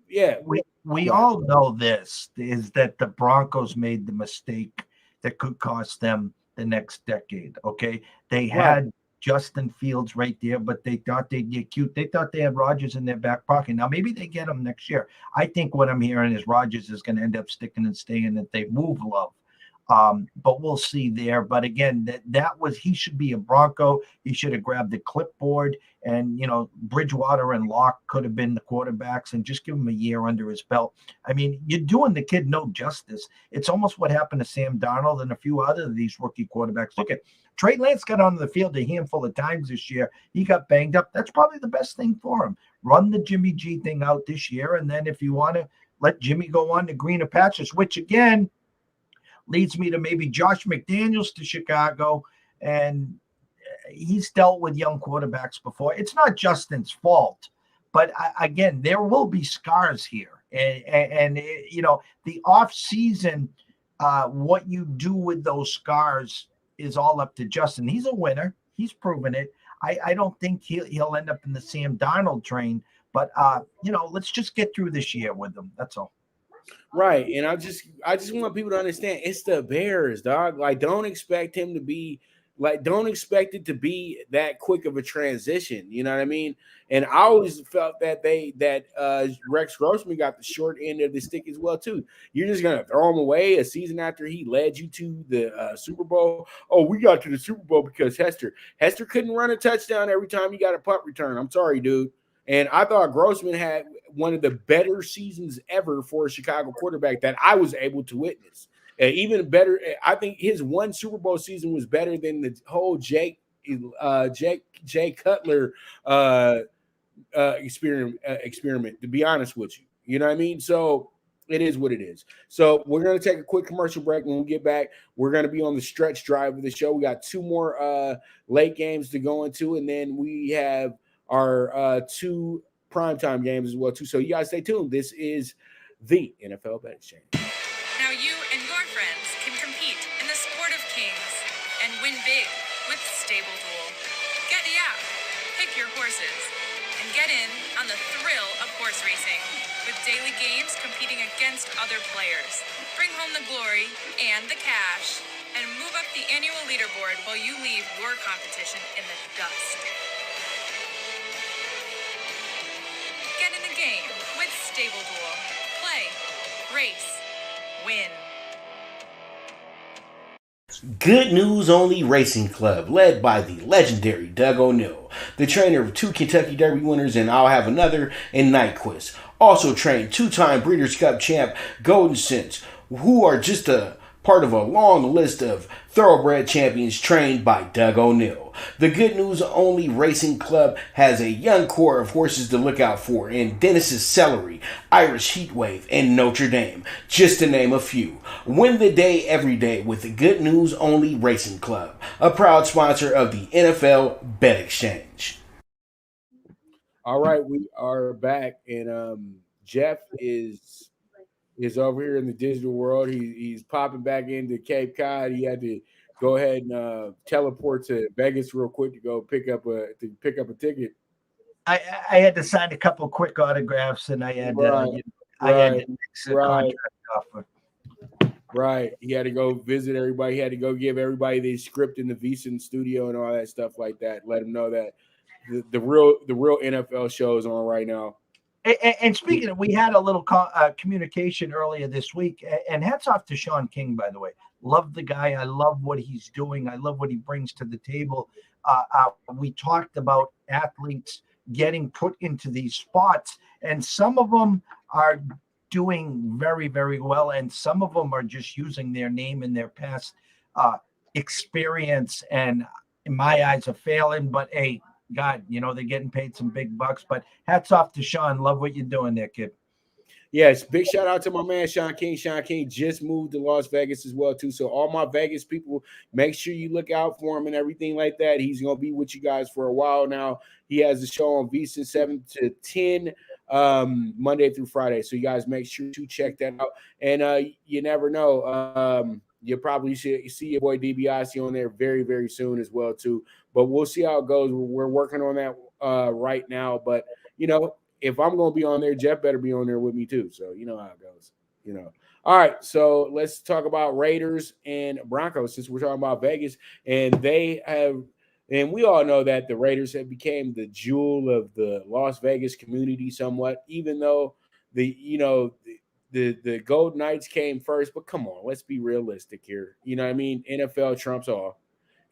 Yeah.
We all know this is that the Broncos made the mistake that could cost them the next decade. Okay. They had Justin Fields right there, but they thought they'd get cute. They thought they had Rodgers in their back pocket. Now, maybe they get him next year. I think what I'm hearing is Rodgers is going to end up sticking and staying if they move Love. But we'll see there. But again, he should be a Bronco. He should have grabbed the clipboard, and Bridgewater and Locke could have been the quarterbacks, and just give him a year under his belt. I mean, you're doing the kid no justice. It's almost what happened to Sam Darnold and a few other of these rookie quarterbacks. Look at Trey Lance, got onto the field a handful of times this year. He got banged up. That's probably the best thing for him. Run the Jimmy G thing out this year, and then if you want to let Jimmy go on to greener patches, which again leads me to maybe Josh McDaniels to Chicago, and he's dealt with young quarterbacks before. It's not Justin's fault, but again, there will be scars here, and the off season, what you do with those scars is all up to Justin. He's a winner. He's proven it. I don't think he'll end up in the Sam Darnold train, but let's just get through this year with him. That's all.
Right. And I just want people to understand it's the Bears, dog. Like, don't expect it to be that quick of a transition. You know what I mean? And I always felt that Rex Grossman got the short end of the stick as well, too. You're just going to throw him away a season after he led you to the Super Bowl. Oh, we got to the Super Bowl because Hester couldn't run a touchdown every time he got a punt return. I'm sorry, dude. And I thought Grossman had one of the better seasons ever for a Chicago quarterback that I was able to witness. Even better, I think his one Super Bowl season was better than the whole Jay Cutler experiment, to be honest with you. You know what I mean? So it is what it is. So we're going to take a quick commercial break. When we get back, we're going to be on the stretch drive of the show. We got 2 more late games to go into, and then we have our 2 primetime games as well, too. So you guys stay tuned. This is the NFL Bet Exchange.
Now you and your friends can compete in the sport of kings and win big with Stable Duel. Get the app, pick your horses, and get in on the thrill of horse racing with daily games competing against other players. Bring home the glory and the cash, and move up the annual leaderboard while you leave your competition in the dust. Get in the game with Stable Duel. Play, race, win.
Good News Only Racing Club, led by the legendary Doug O'Neill, the trainer of 2 Kentucky Derby winners, and I'll have another in Nyquist. Also trained 2-time Breeders' Cup champ Golden Sense, who are just a part of a long list of thoroughbred champions trained by Doug O'Neill. The Good News Only Racing Club has a young core of horses to look out for in Dennis's Celery, Irish Heatwave, and Notre Dame, just to name a few. Win the day every day with the Good News Only Racing Club, a proud sponsor of the NFL Bet Exchange.
All right, we are back, and Jeff is over here in the digital world. He's popping back into Cape Cod. He had to go ahead and teleport to Vegas real quick to go pick up a ticket.
I had to sign a couple quick autographs, and I had to mix a contract offer.
Right. He had to go visit everybody. He had to go give everybody the script in the VSiN studio and all that stuff like that. Let them know that the real NFL show is on right now.
And speaking of, we had a little communication earlier this week, and hats off to Sean King, by the way. Love the guy. I love what he's doing. I love what he brings to the table. We talked about athletes getting put into these spots, and some of them are doing very, very well, and some of them are just using their name and their past experience, and in my eyes are failing. But hey, God, they're getting paid some big bucks. But hats off to Sean. Love what you're doing there, kid.
Yes, big shout out to my man Sean King. Sean King just moved to Las Vegas as well too. So all my Vegas people, make sure you look out for him and everything like that. He's gonna be with you guys for a while now. He has a show on VSiN 7 to 10 Monday through Friday. So you guys make sure to check that out. And you never know. You probably see your boy DiBiase on there very, very soon as well too. But we'll see how it goes. We're working on that right now. But if I'm going to be on there, Jeff better be on there with me too. So you know how it goes, All right, so let's talk about Raiders and Broncos since we're talking about Vegas. And we all know that the Raiders have become the jewel of the Las Vegas community somewhat, even though the Golden Knights came first. But come on, let's be realistic here. You know what I mean? NFL trumps all.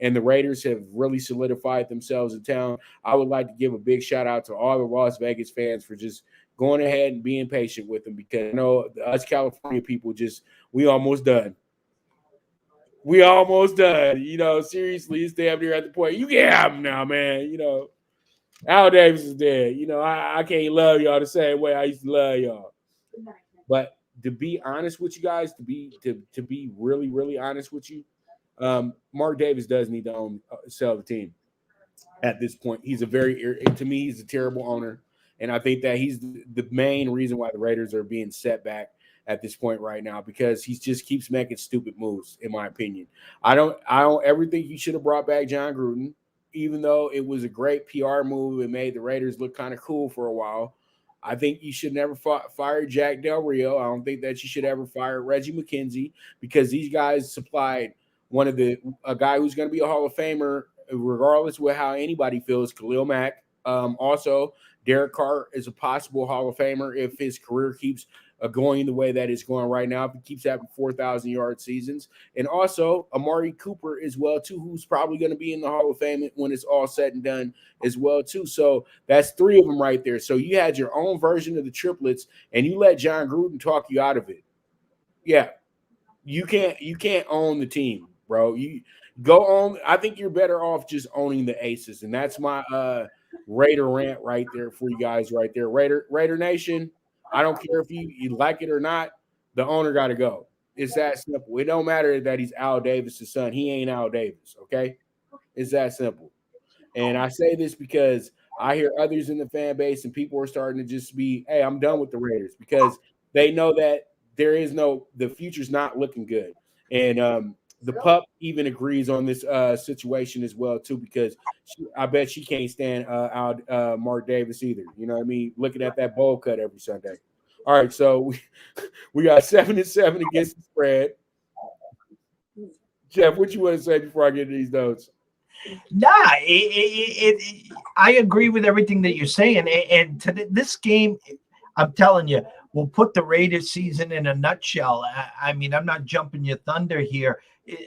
And the Raiders have really solidified themselves in town. I would like to give a big shout out to all the Las Vegas fans for just going ahead and being patient with them, because I know us California people we almost done. We almost done. Seriously, it's damn near at the point. You can have him now, man. Al Davis is dead. I can't love y'all the same way I used to love y'all. But to be honest with you guys, to be really, really honest with you, Mark Davis does need to sell the team at this point. He's to me, he's a terrible owner. And I think that he's the main reason why the Raiders are being set back at this point right now, because he just keeps making stupid moves, in my opinion. I don't ever think he should have brought back John Gruden, even though it was a great PR move and made the Raiders look kind of cool for a while. I think you should never fire Jack Del Rio. I don't think that you should ever fire Reggie McKenzie, because these guys supplied a guy who's going to be a Hall of Famer, regardless of how anybody feels, Khalil Mack. Also, Derek Carr is a possible Hall of Famer if his career keeps going the way that it's going right now, if he keeps having 4,000-yard seasons. And also, Amari Cooper as well, too, who's probably going to be in the Hall of Fame when it's all said and done as well, too. So that's three of them right there. So you had your own version of the triplets, and you let John Gruden talk you out of it. Yeah, you can't own the team, bro. You go on. I think you're better off just owning the aces, and that's my Raider rant right there for you guys right there. Raider Nation, I don't care if you like it or not, the owner got to go. It's that simple. It don't matter that he's Al Davis' son. He ain't Al Davis, okay? It's that simple. And I say this because I hear others in the fan base and people are starting to just be, hey, I'm done with the Raiders, because they know that the future's not looking good. And the pup even agrees on this situation as well, too, because I bet she can't stand Mark Davis either. You know what I mean? Looking at that bowl cut every Sunday. All right, so we got 7-7 against the spread. Jeff, what you want to say before I get to these notes?
Nah, I agree with everything that you're saying. And to this game, I'm telling you, we'll put the Raiders season in a nutshell. I mean, I'm not jumping your thunder here.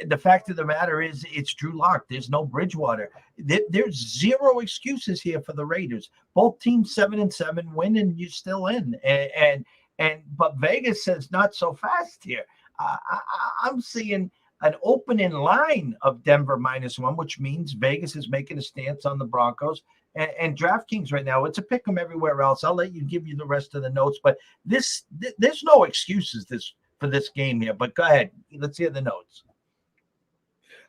The fact of the matter is, it's Drew Lock. There's no Bridgewater. There's zero excuses here for the Raiders. Both teams 7-7, win, and you're still in. But Vegas says not so fast here. I'm seeing an opening line of Denver -1, which means Vegas is making a stance on the Broncos. And DraftKings right now, it's a pick 'em everywhere else. I'll let you give you the rest of the notes, but there's no excuses for this game here. But go ahead, let's hear the notes.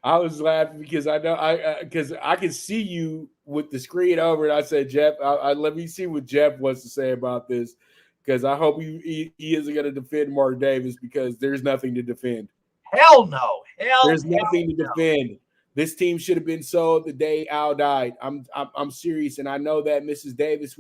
I was laughing because I know because I can see you with the screen over, and I said, Jeff, let me see what Jeff wants to say about this, because I hope he isn't going to defend Mark Davis, because there's nothing to defend.
Hell no.
There's nothing to defend. This team should have been sold the day Al died. I'm serious, and I know that Mrs. Davis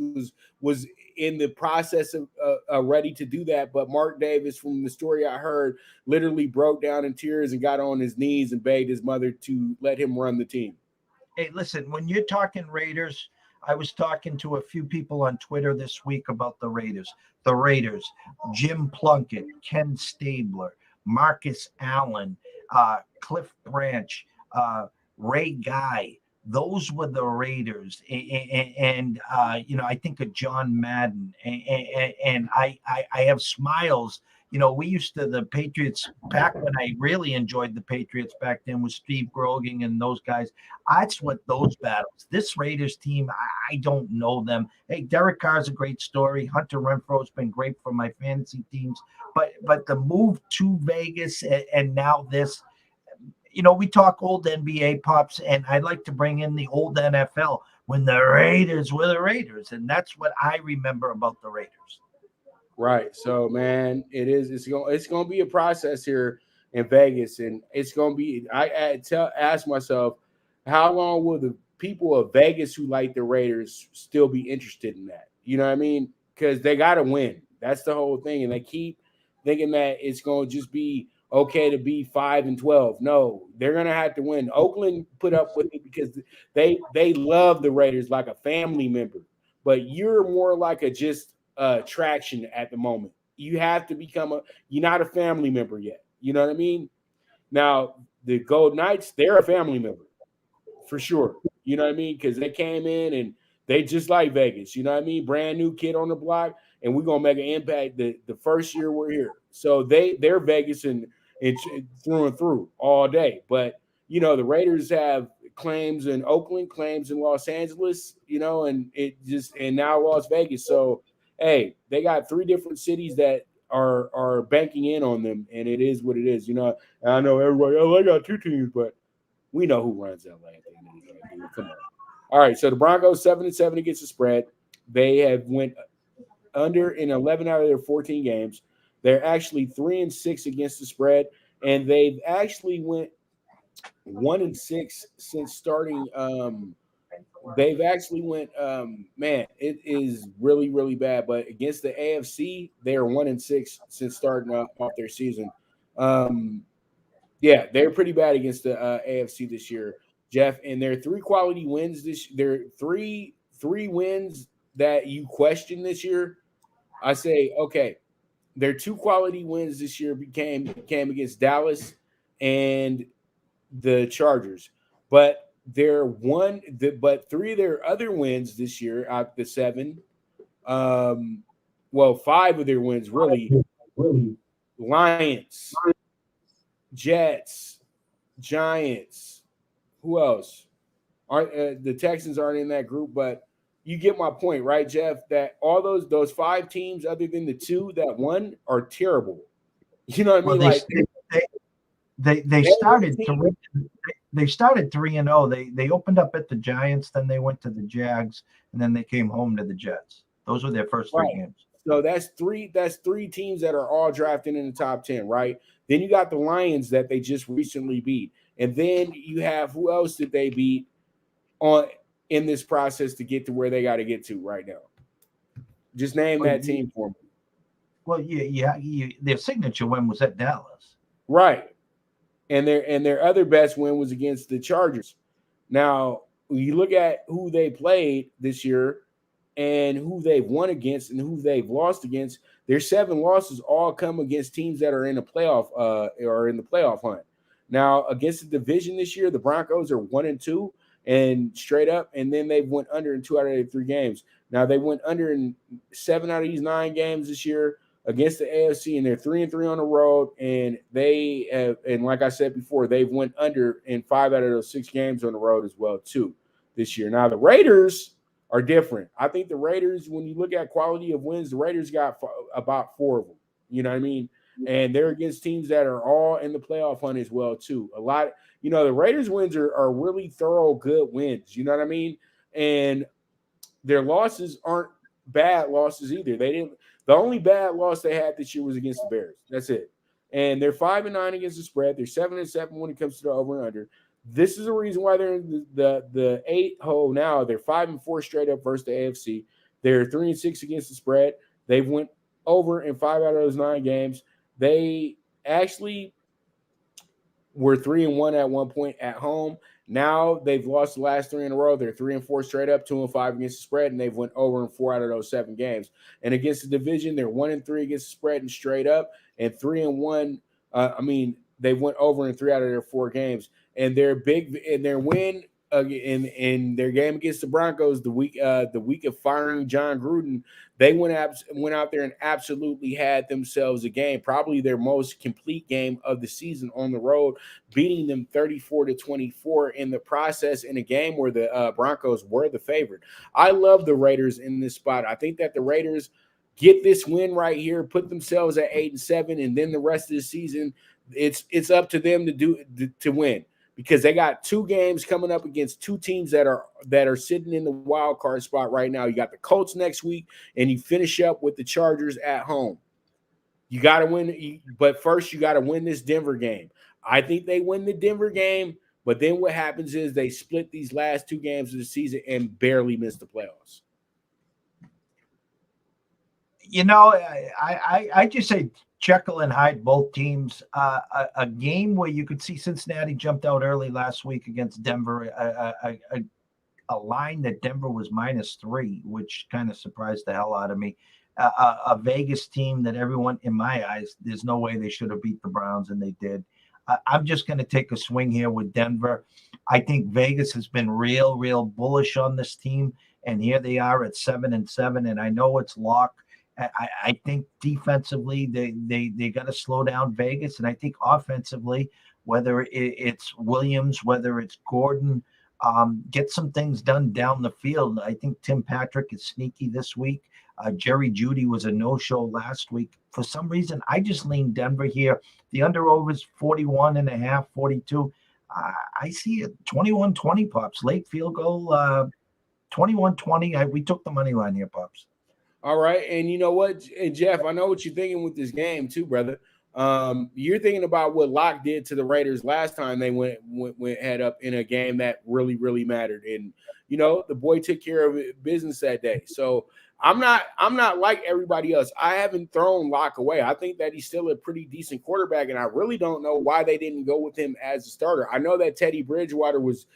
was in the process of ready to do that, but Mark Davis, from the story I heard, literally broke down in tears and got on his knees and begged his mother to let him run the team.
Hey, listen, when you're talking Raiders, I was talking to a few people on Twitter this week about the Raiders. The Raiders, Jim Plunkett, Ken Stabler, Marcus Allen, Cliff Branch, Ray Guy. Those were the Raiders. And I think of John Madden. And I have smiles. We used to, the Patriots, back when I really enjoyed the Patriots back then, with Steve Grogan and those guys. That's what those battles. This Raiders team, I don't know them. Hey, Derek Carr's a great story. Hunter Renfro's been great for my fantasy teams. But the move to Vegas and now this, we talk old NBA pops, and I like to bring in the old NFL when the Raiders were the Raiders. And that's what I remember about the Raiders.
Right. So, man, it's going to be a process here in Vegas, and it's going to be, ask myself, how long will the people of Vegas who like the Raiders still be interested in that? You know what I mean? Because they got to win. That's the whole thing. And they keep thinking that it's going to just be okay to be 5-12. No, they're going to have to win. Oakland put up with it because they love the Raiders like a family member, but you're more like a just traction at the moment. You have to become you're not a family member yet. You know what I mean? Now, the Gold Knights, they're a family member for sure. You know what I mean? Because they came in and they just like Vegas. You know what I mean? Brand new kid on the block, and we're going to make an impact the first year we're here. So they're Vegas and through and through all day. But, the Raiders have claims in Oakland, claims in Los Angeles, and and now Las Vegas. So, hey, they got 3 different cities that are banking in on them, and it is what it is. And I know everybody, I got 2 teams, but we know who runs LA at the end of the day, dude. Come on. All right, so the Broncos 7-7 against the spread. They have went under in 11 out of their 14 games. They're actually 3-6 against the spread, and they've actually went 1-6 since starting. They've actually went. Man, it is really, really bad. But against the AFC, they are 1-6 since starting off their season. Yeah, they're pretty bad against the AFC this year, Jeff. And their 3 quality wins They're three wins that you question this year. I say, okay, their 2 quality wins this year came against Dallas and the Chargers, but 3 of their other wins this year out of the 7, 5 of their wins really, Lions, Jets, Giants. Who else? The Texans aren't in that group, but you get my point, right, Jeff? That all those 5 teams, other than the 2 that won, are terrible. You know what I mean?
They started 3-0. They opened up at the Giants, then they went to the Jags, and then they came home to the Jets. Those were their first 3 games.
So that's 3 teams that are all drafted in the top 10, right? Then you got the Lions that they just recently beat. And then you have, who else did they beat in this process to get to where they got to get to right now? Just name that team for me.
Well, their signature win was at Dallas.
Right. And their other best win was against the Chargers. Now, when you look at who they played this year and who they've won against and who they've lost against, their 7 losses all come against teams that are in the playoff or in the playoff hunt. Now, against the division this year, the Broncos are 1-2 and straight up, and then they've went under in 2 out of their 3 games. Now, they went under in 7 out of these 9 games this year. against the AFC, and they're 3-3 on the road. And they have, and like I said before, they've went under in 5 out of those 6 games on the road as well too this year. Now the Raiders are different. I think the Raiders, when you look at quality of wins, the Raiders got about 4 of them. You know what I mean? And they're against teams that are all in the playoff hunt as well too. A lot, you know, the Raiders wins are really thorough, good wins. You know what I mean? And their losses aren't bad losses either. They didn't. The only bad loss they had this year was against the Bears. That's it. And they're 5-9 against the spread. They're 7-7 when it comes to the over and under. This is the reason why they're in the 8 hole now. They're 5-4 straight up versus the AFC. They're 3-6 against the spread. They've went over in 5 out of those 9 games. They actually were 3-1 at one point at home. Now they've lost the last 3 in a row. They're 3-4 straight up, 2-5 against the spread, and they've went over in 4 out of those 7 games. And against the division, they're 1-3 against the spread and straight up, and 3-1. They went over in 3 out of their 4 games. And their win in their game against the Broncos the week of firing John Gruden, they went out there and absolutely had themselves a game, probably their most complete game of the season on the road, beating them 34-24 in the process in a game where the Broncos were the favorite. I love the Raiders in this spot. I think that the Raiders get this win right here, put themselves at 8-7, and then the rest of the season, it's up to them to win. Because they got 2 games coming up against 2 teams that are sitting in the wild card spot right now. You got the Colts next week, and you finish up with the Chargers at home. You got to win, but first you got to win this Denver game. I think they win the Denver game, but then what happens is they split these last 2 games of the season and barely miss the playoffs.
You know, I just say Jekyll and Hyde, both teams. A game where you could see Cincinnati jumped out early last week against Denver. A line that Denver was -3, which kind of surprised the hell out of me. A Vegas team that everyone, in my eyes, there's no way they should have beat the Browns, and they did. I'm just going to take a swing here with Denver. I think Vegas has been real bullish on this team, and here they are at 7-7, and I know it's locked. I think defensively they got to slow down Vegas, and I think offensively, whether it's Williams, whether it's Gordon, get some things done down the field. I think Tim Patrick is sneaky this week. Jerry Jeudy was a no-show last week. For some reason, I just lean Denver here. The under-over is 41.5, 42. I see it 21-20, Pops. Late field goal, 21-20. We took the money line here, Pops.
All right, and you know what, and Jeff, I know what you're thinking with this game too, brother. You're thinking about what Locke did to the Raiders last time they went head up in a game that really mattered, and you know the boy took care of business that day. So I'm not like everybody else. I haven't thrown Locke away. I think that he's still a pretty decent quarterback, and I really don't know why they didn't go with him as a starter. I know that Teddy Bridgewater was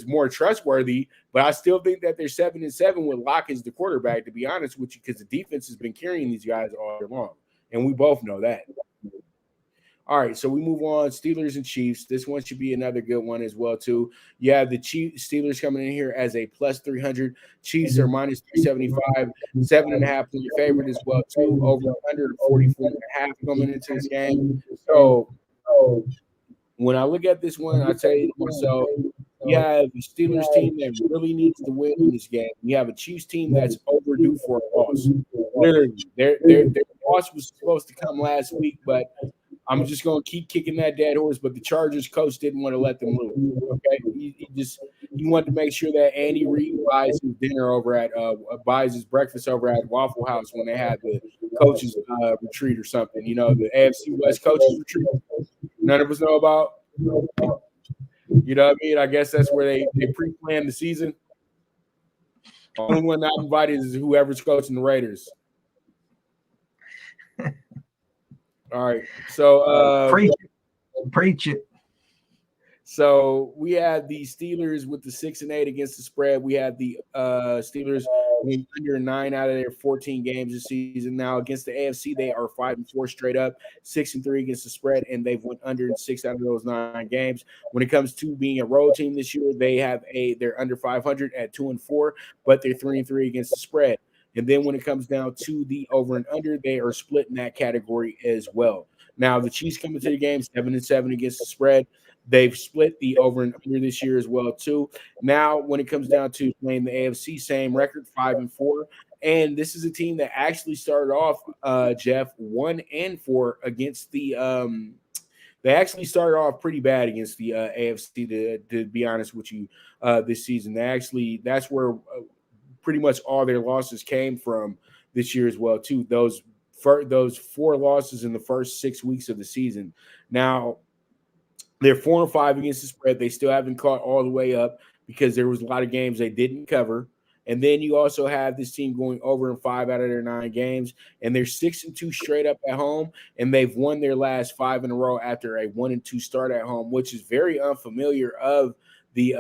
more trustworthy, but I still think that they're 7-7 with Locke as the quarterback, to be honest with you, because the defense has been carrying these guys all year long, and we both know that. All right, so we move on. Steelers and Chiefs. This one should be another good one as well, too. You have the Steelers coming in here as a plus 300. Chiefs are minus 375, 7.5 point favorite as well, too. Over under 44.5 coming into this game. So when I look at this one, I tell you to myself, you have the Steelers team that really needs to win in this game. You have a Chiefs team that's overdue for a loss. Literally, their loss was supposed to come last week, but I'm just going to keep kicking that dead horse, but the Chargers coach didn't want to let them lose. Okay, he wanted to make sure that Andy Reid buys his breakfast over at Waffle House when they had the coaches retreat or something. You know, the AFC West coaches retreat. None of us know about. You know what I mean? I guess that's where they pre-plan the season. Only one not invited is whoever's coaching the Raiders. All right, so
preach it.
So we have the Steelers with the 6-8 against the spread. We have the Steelers under 9 out of their 14 games this season. Now against the AFC, they are 5-4 straight up, 6-3 against the spread, and they've went under 6 out of those 9 games. When it comes to being a road team this year, they're under 500 at 2-4, but they're 3-3 against the spread. And then when it comes down to the over and under, they are split in that category as well. Now, the Chiefs come into the game 7-7 against the spread. They've split the over and under this year as well, too. Now, when it comes down to playing the AFC, same record, 5-4. And this is a team that actually started off, Jeff, 1-4 against the they actually started off pretty bad against the AFC, to be honest with you, this season. That's where pretty much all their losses came from this year as well, too. Those 4 losses in the first 6 weeks of the season. Now, they're 4-5 against the spread. They still haven't caught all the way up because there was a lot of games they didn't cover. And then you also have this team going over in 5 out of their 9 games, and they're 6-2 straight up at home, and they've won their last 5 in a row after a 1-2 start at home, which is very unfamiliar of the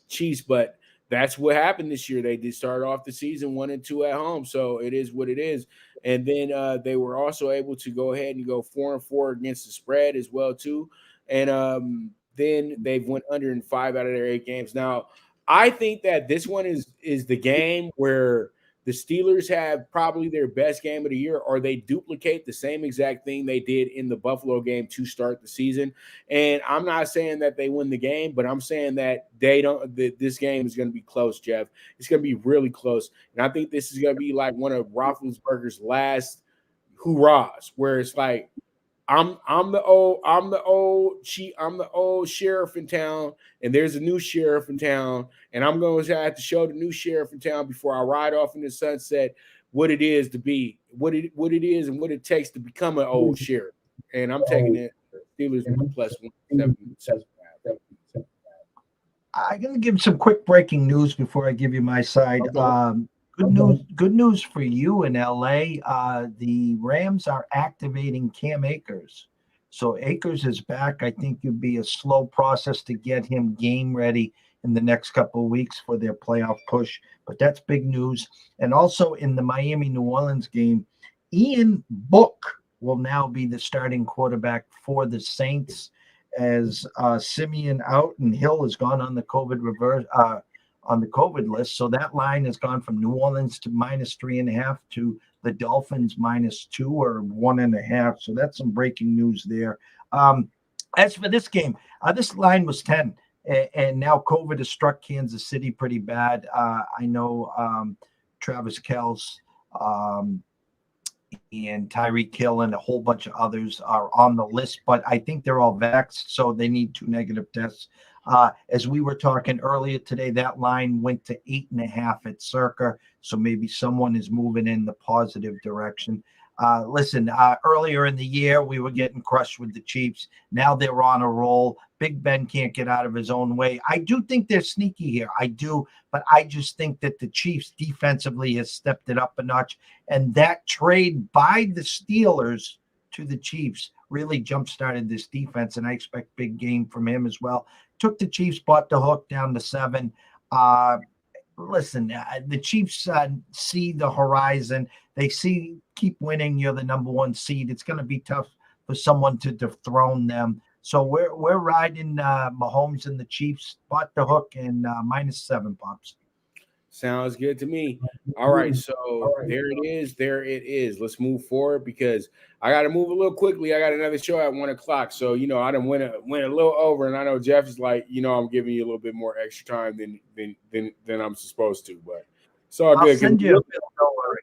Chiefs, but that's what happened this year. They did start off the season 1-2 at home, so it is what it is. And then they were also able to go ahead and go 4-4 against the spread as well too. And then they've went under in 5 out of their 8 games. Now, I think that this one is the game where the Steelers have probably their best game of the year, or they duplicate the same exact thing they did in the Buffalo game to start the season. And I'm not saying that they win the game, but I'm saying that this game is going to be close, Jeff. It's going to be really close. And I think this is going to be like one of Roethlisberger's last hurrahs, where it's like, I'm the old sheriff in town, and there's a new sheriff in town, and I'm going to have to show the new sheriff in town before I ride off in the sunset what it is to be, what it is, and what it takes to become an old sheriff. And I'm taking it Steelers +1.
I'm going to give some quick breaking news before I give you my side. Good news for you in LA. The Rams are activating Cam Akers. So Akers is back. I think it'd be a slow process to get him game ready in the next couple of weeks for their playoff push. But that's big news. And also in the Miami-New Orleans game, Ian Book will now be the starting quarterback for the Saints, as Simeon out and Hill has gone on the COVID list. So that line has gone from New Orleans to -3.5 to the Dolphins -2 or 1.5. So that's some breaking news there. As for this game, this line was 10, and now COVID has struck Kansas City pretty bad. I know Travis Kelce and Tyreek Hill and a whole bunch of others are on the list, but I think they're all vaxxed, so they need 2 negative tests. As we were talking earlier today, that line went to 8.5 at circa, so maybe someone is moving in the positive direction. Listen, earlier in the year, we were getting crushed with the Chiefs. Now they're on a roll. Big Ben can't get out of his own way. I do think they're sneaky here. I do, but I just think that the Chiefs defensively has stepped it up a notch. And that trade by the Steelers to the Chiefs really jump-started this defense, and I expect big game from him as well. Took the Chiefs, bought the hook down to 7. Listen, the Chiefs see the horizon. They see keep winning. You're the number 1 seed. It's going to be tough for someone to dethrone them. So we're riding Mahomes and the Chiefs. Bought the hook and -7 pops.
Sounds good to me. All right, so there it is. There it is. Let's move forward because I got to move a little quickly. I got another show at 1 o'clock. So, I done went a little over, and I know Jeff is like, I'm giving you a little bit more extra time than I'm supposed to. But it's all good.
I'll send you a bill, don't worry.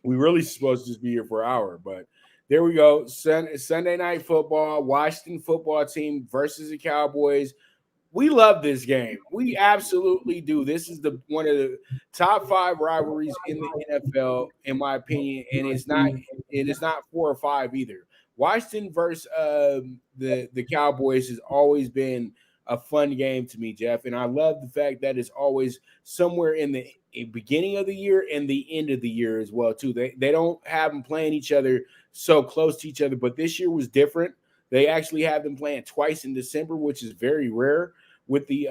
We really supposed to just be here for an hour, but there we go. Sunday night football, Washington football team versus the Cowboys. We love this game. We absolutely do. This is one of the top 5 rivalries in the NFL, in my opinion, and it is not 4 or 5 either. Washington versus the Cowboys has always been a fun game to me, Jeff, and I love the fact that it's always somewhere in the beginning of the year and the end of the year as well too. They don't have them playing each other so close to each other, but this year was different. They actually have them playing twice in December, which is very rare with the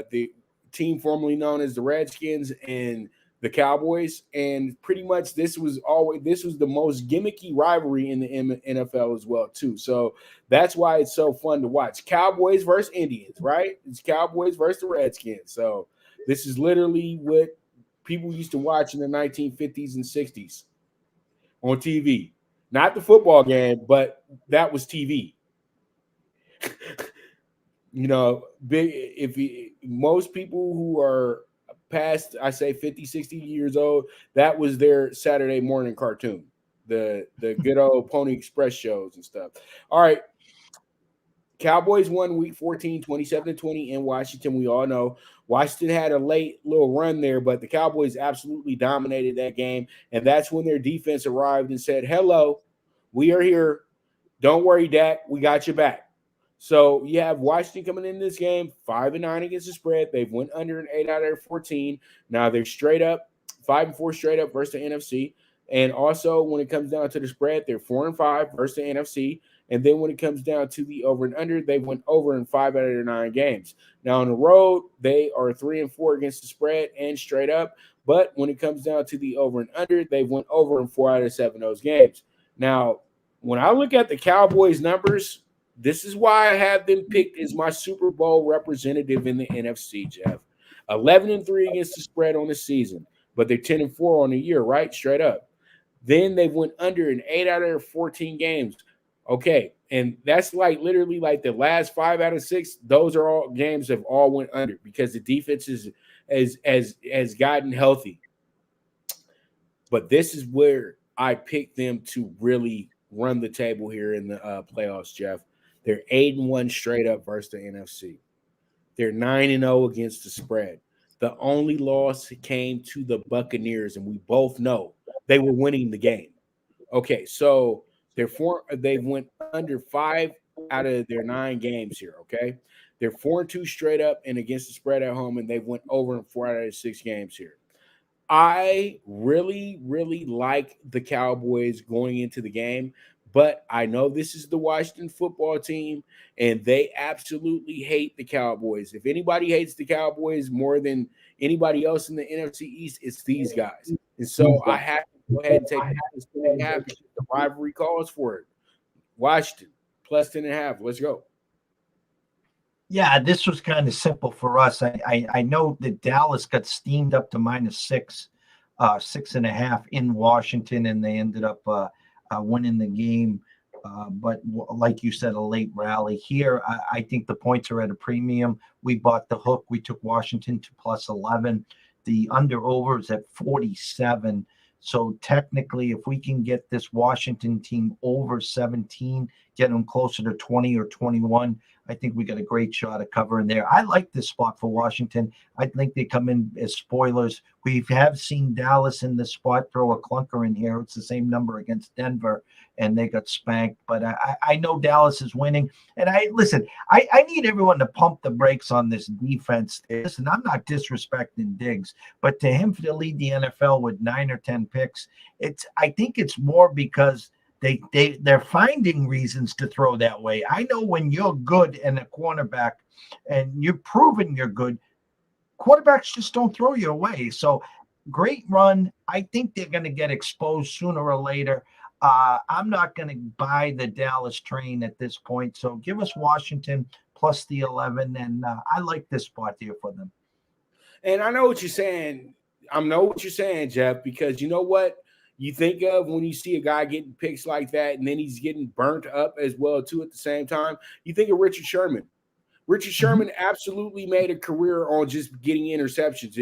the team formerly known as the Redskins and the Cowboys. And pretty much this was the most gimmicky rivalry in the NFL as well too. So that's why it's so fun to watch. Cowboys versus Indians, right? It's Cowboys versus the Redskins. So this is literally what people used to watch in the 1950s and 60s on TV. Not the football game, but that was TV. Most people who are past, I say 50, 60 years old, that was their Saturday morning cartoon. The good old Pony Express shows and stuff. All right. Cowboys won week 14, 27-20 in Washington. We all know Washington had a late little run there, but the Cowboys absolutely dominated that game. And that's when their defense arrived and said, hello, we are here. Don't worry, Dak. We got your back. So you have Washington coming in this game, 5-9 against the spread. They've went under an 8 out of 14. Now they're straight up, 5-4 straight up versus the NFC. And also when it comes down to the spread, they're 4-5 versus the NFC. And then when it comes down to the over and under, they went over in 5 out of their 9 games. Now on the road, they are 3-4 against the spread and straight up. But when it comes down to the over and under, they went over in 4 out of 7 of those games. Now, when I look at the Cowboys numbers, this is why I have them picked as my Super Bowl representative in the NFC, Jeff. 11-3 against the spread on the season, but they're 10-4 on the year, right? Straight up. Then they went under in 8 out of their 14 games. Okay, and that's like literally like the last 5 out of 6. Those are all games have all went under because the defense has gotten healthy. But this is where I picked them to really run the table here in the playoffs, Jeff. They're 8-1 straight up versus the NFC. They're 9-0 against the spread. The only loss came to the Buccaneers, and we both know they were winning the game. Okay, so they went under 5 out of their 9 games here, okay? They're 4-2 straight up and against the spread at home, and they've went over in 4 out of 6 games here. I really, really like the Cowboys going into the game, but I know this is the Washington football team, and they absolutely hate the Cowboys. If anybody hates the Cowboys more than anybody else in the NFC East, it's these guys. And so I have to go ahead and take the rivalry calls for it. Washington, plus 10.5. Let's go.
Yeah, this was kind of simple for us. I know that Dallas got steamed up to -6, 6.5 in Washington, and they ended up winning the game. But like you said, a late rally here. I think the points are at a premium. We bought the hook. We took Washington to +11. The under-over is at 47. So technically, if we can get this Washington team over 17, get them closer to 20 or 21, I think we got a great shot at covering there. I like this spot for Washington. I think they come in as spoilers. We have seen Dallas in this spot throw a clunker in here. It's the same number against Denver, and they got spanked. But I know Dallas is winning. And I need everyone to pump the brakes on this defense. Listen, I'm not disrespecting Diggs, but to him to lead the NFL with 9 or 10 picks, I think it's more because they're finding reasons to throw that way. I know when you're good and a cornerback and you're proven you're good, quarterbacks just don't throw you away. So great run. I think they're going to get exposed sooner or later. I'm not going to buy the Dallas train at this point. So give us Washington plus the 11. And I like this spot here for them.
And I know what you're saying. I know what you're saying, Jeff, because you know what you think of when you see a guy getting picks like that, and then he's getting burnt up as well, too, at the same time. You think of Richard Sherman. Richard Sherman absolutely made a career on just getting interceptions.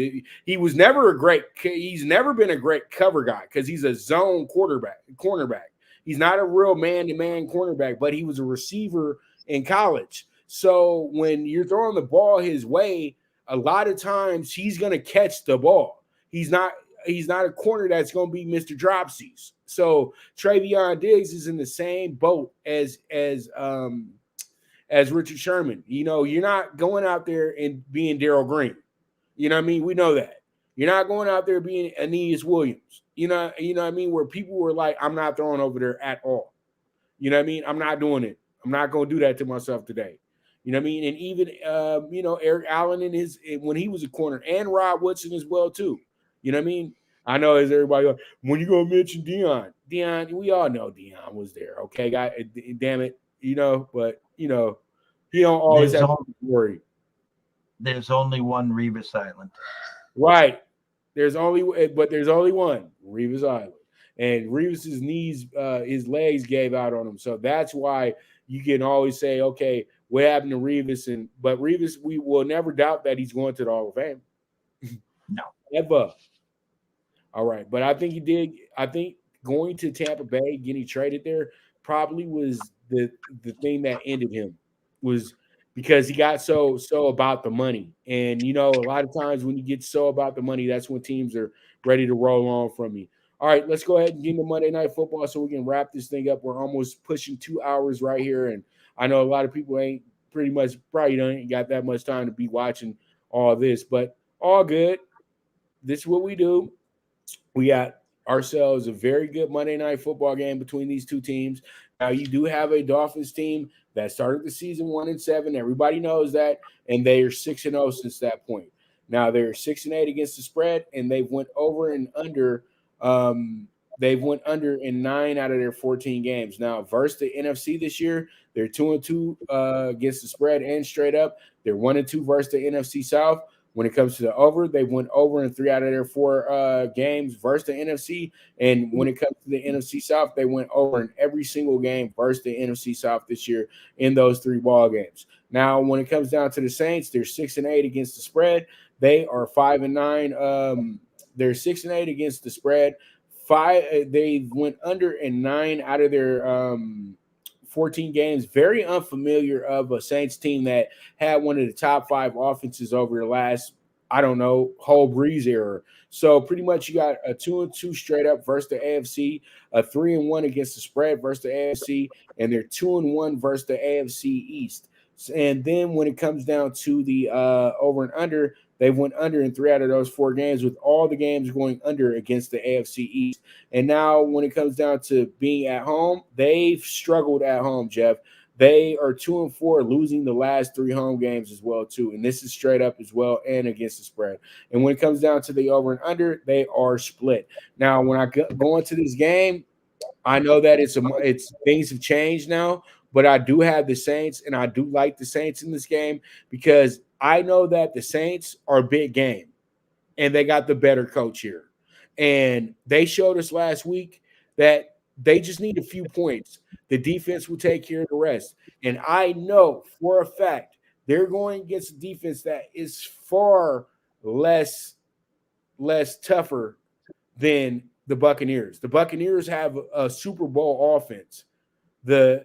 He's never been a great cover guy because he's a zone cornerback. He's not a real man-to-man cornerback, but he was a receiver in college. So when you're throwing the ball his way, a lot of times he's going to catch the ball. He's not a corner that's going to be Mr. Dropsies. So Travion Diggs is in the same boat as Richard Sherman. You know, you're not going out there and being Darrell Green. You know what I mean? We know that. You're not going out there being Aeneas Williams. You know what I mean? Where people were like, I'm not throwing over there at all. You know what I mean? I'm not doing it. I'm not going to do that to myself today. You know what I mean? And even, Eric Allen when he was a corner, and Rod Woodson as well, too. You know what I mean? I know as everybody goes, when you going to mention Deion, we all know Deion was there. Okay, guy, damn it. But he don't always have to worry.
There's only one Revis Island.
Right. There's only one, Revis Island. And Revis's knees, his legs gave out on him. So that's why you can always say, okay, what happened to Revis? But Revis, we will never doubt that he's going to the Hall of Fame.
No.
Ever. All right. But I think he did. I think going to Tampa Bay, getting traded there, probably was the thing that ended him, was because he got so about the money. And, a lot of times when you get so about the money, that's when teams are ready to roll on from you. All right, let's go ahead and get into Monday Night Football so we can wrap this thing up. We're almost pushing 2 hours right here. And I know a lot of people probably don't got that much time to be watching all this, but all good. This is what we do. We got ourselves a very good Monday Night Football game between these two teams. Now, you do have a Dolphins team that started the season 1-7. Everybody knows that, and they are 6-0 since that point. Now, they're 6-8 against the spread, and they've went over and under. They've went under in 9 out of their 14 games. Now, versus the NFC this year, they're 2-2 against the spread and straight up. They're 1-2 versus the NFC South. When it comes to the over, they went over in 3 out of their 4 games versus the NFC. And when it comes to the NFC South, they went over in every single game versus the NFC South this year in those 3 ball games. Now, when it comes down to the Saints, they're 6-8 against the spread. They are 5-9. They're 6-8 against the spread. They went under in 9 out of their 14 games. Very unfamiliar of a Saints team that had one of the top 5 offenses over the last, whole Breeze era. So pretty much you got a 2-2 straight up versus the AFC, a 3-1 against the spread versus the AFC, and they're 2-1 versus the AFC East. And then when it comes down to the over and under, they went under in 3 out of those 4 games, with all the games going under against the AFC East. And now when it comes down to being at home, they've struggled at home, Jeff. They are 2-4, losing the last 3 home games as well, too. And this is straight up as well and against the spread. And when it comes down to the over and under, they are split. Now, when I go into this game, I know that it's things have changed now, but I do have the Saints, and I do like the Saints in this game because I know that the Saints are a big game, and they got the better coach here. And they showed us last week that they just need a few points. The defense will take care of the rest. And I know for a fact they're going against a defense that is far less tougher than the Buccaneers. The Buccaneers have a Super Bowl offense. The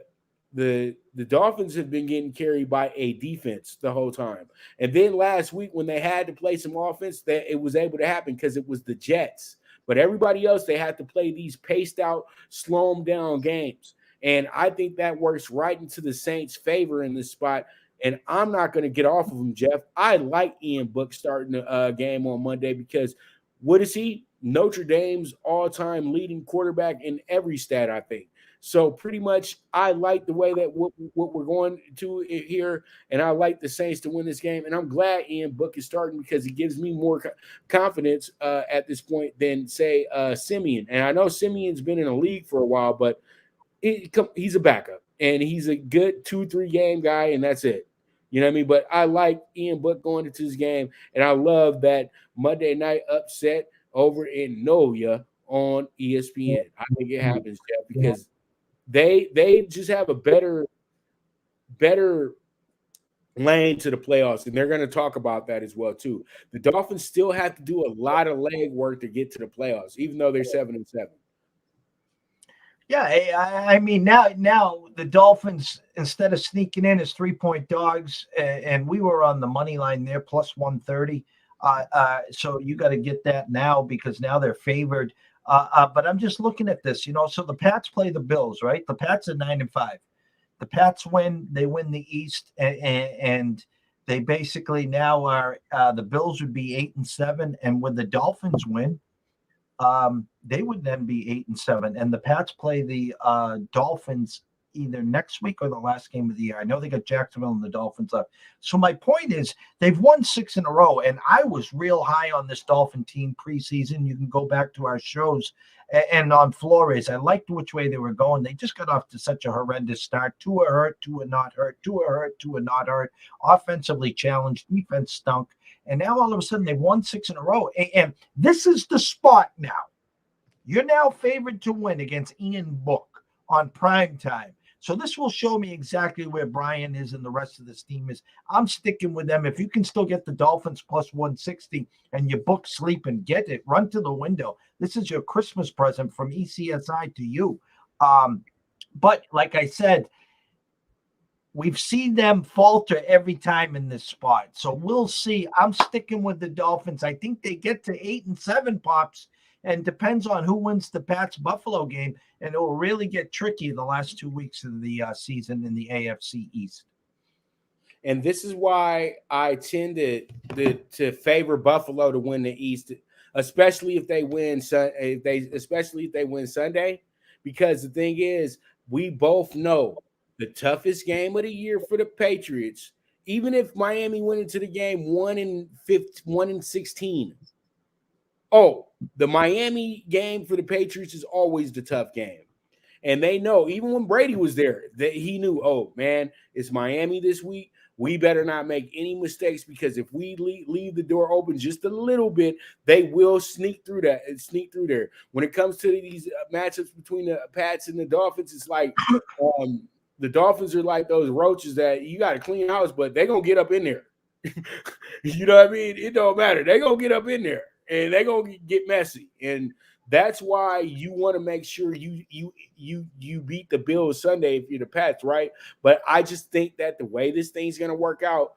Dolphins have been getting carried by a defense the whole time. And then last week when they had to play some offense, that it was able to happen because it was the Jets. But everybody else, they had to play these paced out, slow them down games. And I think that works right into the Saints' favor in this spot. And I'm not going to get off of him, Jeff. I like Ian Book starting the game on Monday because what is he? Notre Dame's all-time leading quarterback in every stat, I think. So pretty much I like the way that what we're going to here, and I like the Saints to win this game. And I'm glad Ian Book is starting because he gives me more confidence at this point than, say, Simeon. And I know Simeon's been in the league for a while, but he's a backup, and he's a good 2-3 game guy, and that's it. You know what I mean? But I like Ian Book going into this game, and I love that Monday night upset over in Noya on ESPN. I think it happens, Jeff, because they just have a better lane to the playoffs, and they're going to talk about that as well too. The Dolphins still have to do a lot of leg work to get to the playoffs, even though they're 7-7.
Yeah, I mean now the Dolphins, instead of sneaking in as 3-point dogs, and we were on the money line there plus 130. So you got to get that now because now they're favored. But I'm just looking at this, so the Pats play the Bills, right? The Pats are 9-5. The Pats win, they win the East, and they basically now are the Bills would be 8-7, and when the Dolphins win, they would then be 8-7, and the Pats play the Dolphins either next week or the last game of the year. I know they got Jacksonville and the Dolphins up. So my point is they've won 6 in a row, and I was real high on this Dolphin team preseason. You can go back to our shows and on Flores. I liked which way they were going. They just got off to such a horrendous start. Tua hurt, Tua not hurt, Tua hurt, Tua not hurt. Offensively challenged, defense stunk. And now all of a sudden they've won 6 in a row. And this is the spot now. You're now favored to win against Ian Book on prime time. So this will show me exactly where Brian is and the rest of this team is. I'm sticking with them. If you can still get the Dolphins plus 160 and you book sleep and get it, run to the window. This is your Christmas present from ECSI to you. But like I said, we've seen them falter every time in this spot. So we'll see. I'm sticking with the Dolphins. I think they get to 8-7, Pops, and depends on who wins the Pats-Buffalo game. And it will really get tricky the last 2 weeks of the season in the AFC East.
And this is why I tend to favor Buffalo to win the East, especially if they win Sunday, because the thing is, we both know the toughest game of the year for the Patriots, even if Miami went into the game 1-16. Oh, the Miami game for the Patriots is always the tough game. And they know, even when Brady was there, that he knew, oh, man, it's Miami this week. We better not make any mistakes, because if we leave the door open just a little bit, they will sneak through there. When it comes to these matchups between the Pats and the Dolphins, it's like the Dolphins are like those roaches that you got to clean house, but they're going to get up in there. You know what I mean? It don't matter. They're going to get up in there, and they're going to get messy. And that's why you want to make sure you beat the Bills Sunday if you're the Pats, right? But I just think that the way this thing's going to work out,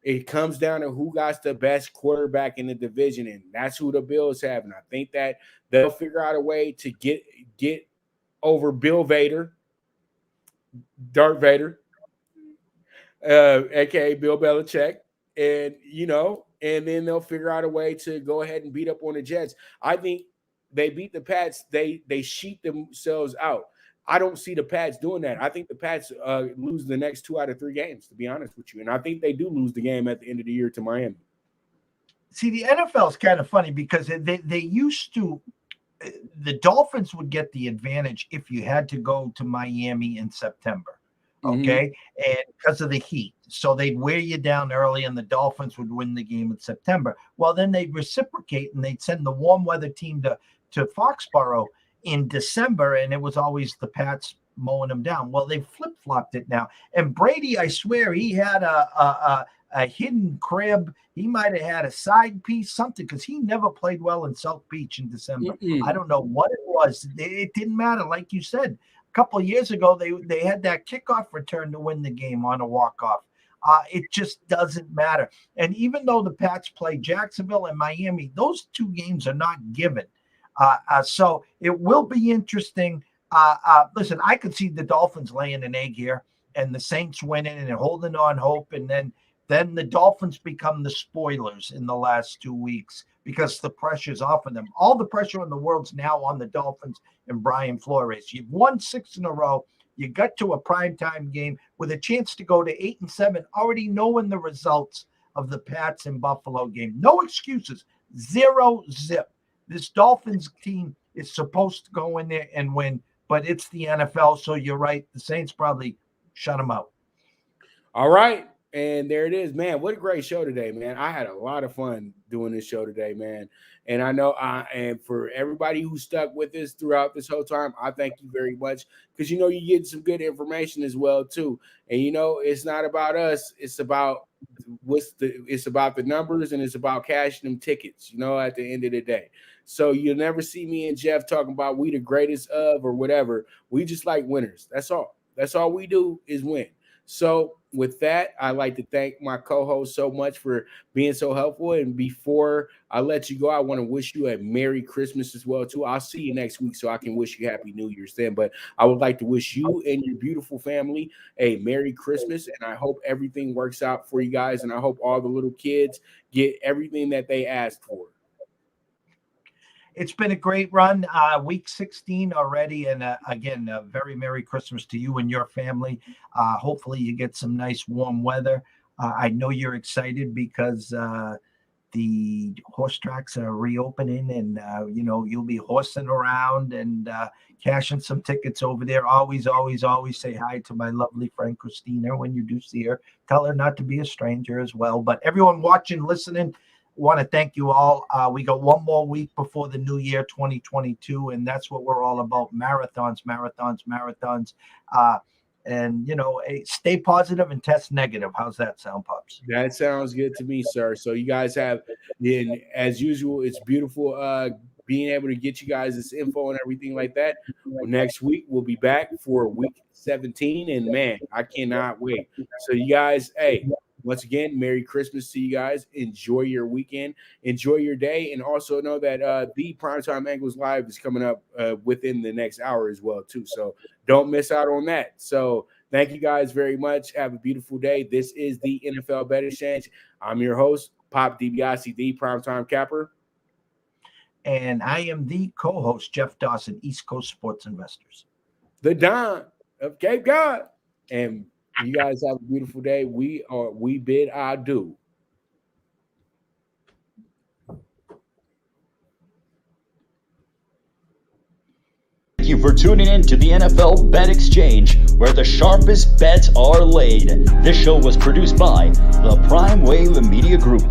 it comes down to who got the best quarterback in the division, and that's who the Bills have. And I think that they'll figure out a way to get over Bill Vader, Darth Vader, aka Bill Belichick, and and then they'll figure out a way to go ahead and beat up on the Jets. I think they beat the Pats, they sheet themselves out. I don't see the Pats doing that. I think the Pats lose the next 2 out of 3 games, to be honest with you. And I think they do lose the game at the end of the year to Miami.
See, the NFL is kind of funny because they used to – the Dolphins would get the advantage if you had to go to Miami in September, okay? And because of the heat. So they'd wear you down early and the Dolphins would win the game in September. Well, then they'd reciprocate and they'd send the warm weather team to Foxborough in December, and it was always the Pats mowing them down. Well, they flip-flopped it now. And Brady, I swear, he had a hidden crib. He might have had a side piece, something, because he never played well in South Beach in December. I don't know what it was. It didn't matter. Like you said, a couple of years ago, they had that kickoff return to win the game on a walk-off. It just doesn't matter. And even though the Pats play Jacksonville and Miami, those 2 games are not given. So it will be interesting. Listen, I could see the Dolphins laying an egg here and the Saints winning and holding on hope. And then the Dolphins become the spoilers in the last 2 weeks because the pressure's off of them. All the pressure in the world's now on the Dolphins and Brian Flores. You've won 6 in a row. You got to a primetime game with a chance to go to 8-7, already knowing the results of the Pats and Buffalo game. No excuses. 0-0. This Dolphins team is supposed to go in there and win, but it's the NFL, so you're right. The Saints probably shut them out.
All right. And there it is, man. What a great show today, man. I had a lot of fun doing this show today, man. And I know and for everybody who stuck with us throughout this whole time, I thank you very much, because you get some good information as well too. And it's not about us, it's about the numbers, and it's about cashing them tickets, at the end of the day. So you'll never see me and Jeff talking about we the greatest of or whatever. We just like winners. That's all. That's all we do is win. So with that, I'd like to thank my co-host so much for being so helpful. And before I let you go, I want to wish you a Merry Christmas as well, too. I'll see you next week so I can wish you Happy New Year's then. But I would like to wish you and your beautiful family a Merry Christmas. And I hope everything works out for you guys. And I hope all the little kids get everything that they asked for.
It's been a great run, week 16 already. And again, a very Merry Christmas to you and your family. Hopefully you get some nice warm weather. I know you're excited because the horse tracks are reopening and, you'll be horsing around and cashing some tickets over there. Always, always, always say hi to my lovely friend Christina when you do see her. Tell her not to be a stranger as well. But everyone watching, listening, want to thank you all. We got one more week before the new year, 2022, and that's what we're all about: marathons. And, stay positive and test negative. How's that sound, Pops?
That sounds good to me, sir. So you guys have, as usual, it's beautiful being able to get you guys this info and everything like that. Well, next week, we'll be back for week 17, and, man, I cannot wait. So you guys, once again, Merry Christmas to you guys. Enjoy your weekend. Enjoy your day. And also know that the Primetime Angles Live is coming up within the next hour as well, too. So don't miss out on that. So thank you guys very much. Have a beautiful day. This is the NFL Bet Exchange. I'm your host, Pop DiBiase, the Primetime Capper.
And I am the co-host, Jeff Dawson, East Coast Sports Investors.
The Don of Cape Cod. And you guys have a beautiful day. We bid adieu.
Thank you for tuning in to the NFL Bet Exchange, where the sharpest bets are laid. This show was produced by the Prime Wave Media Group.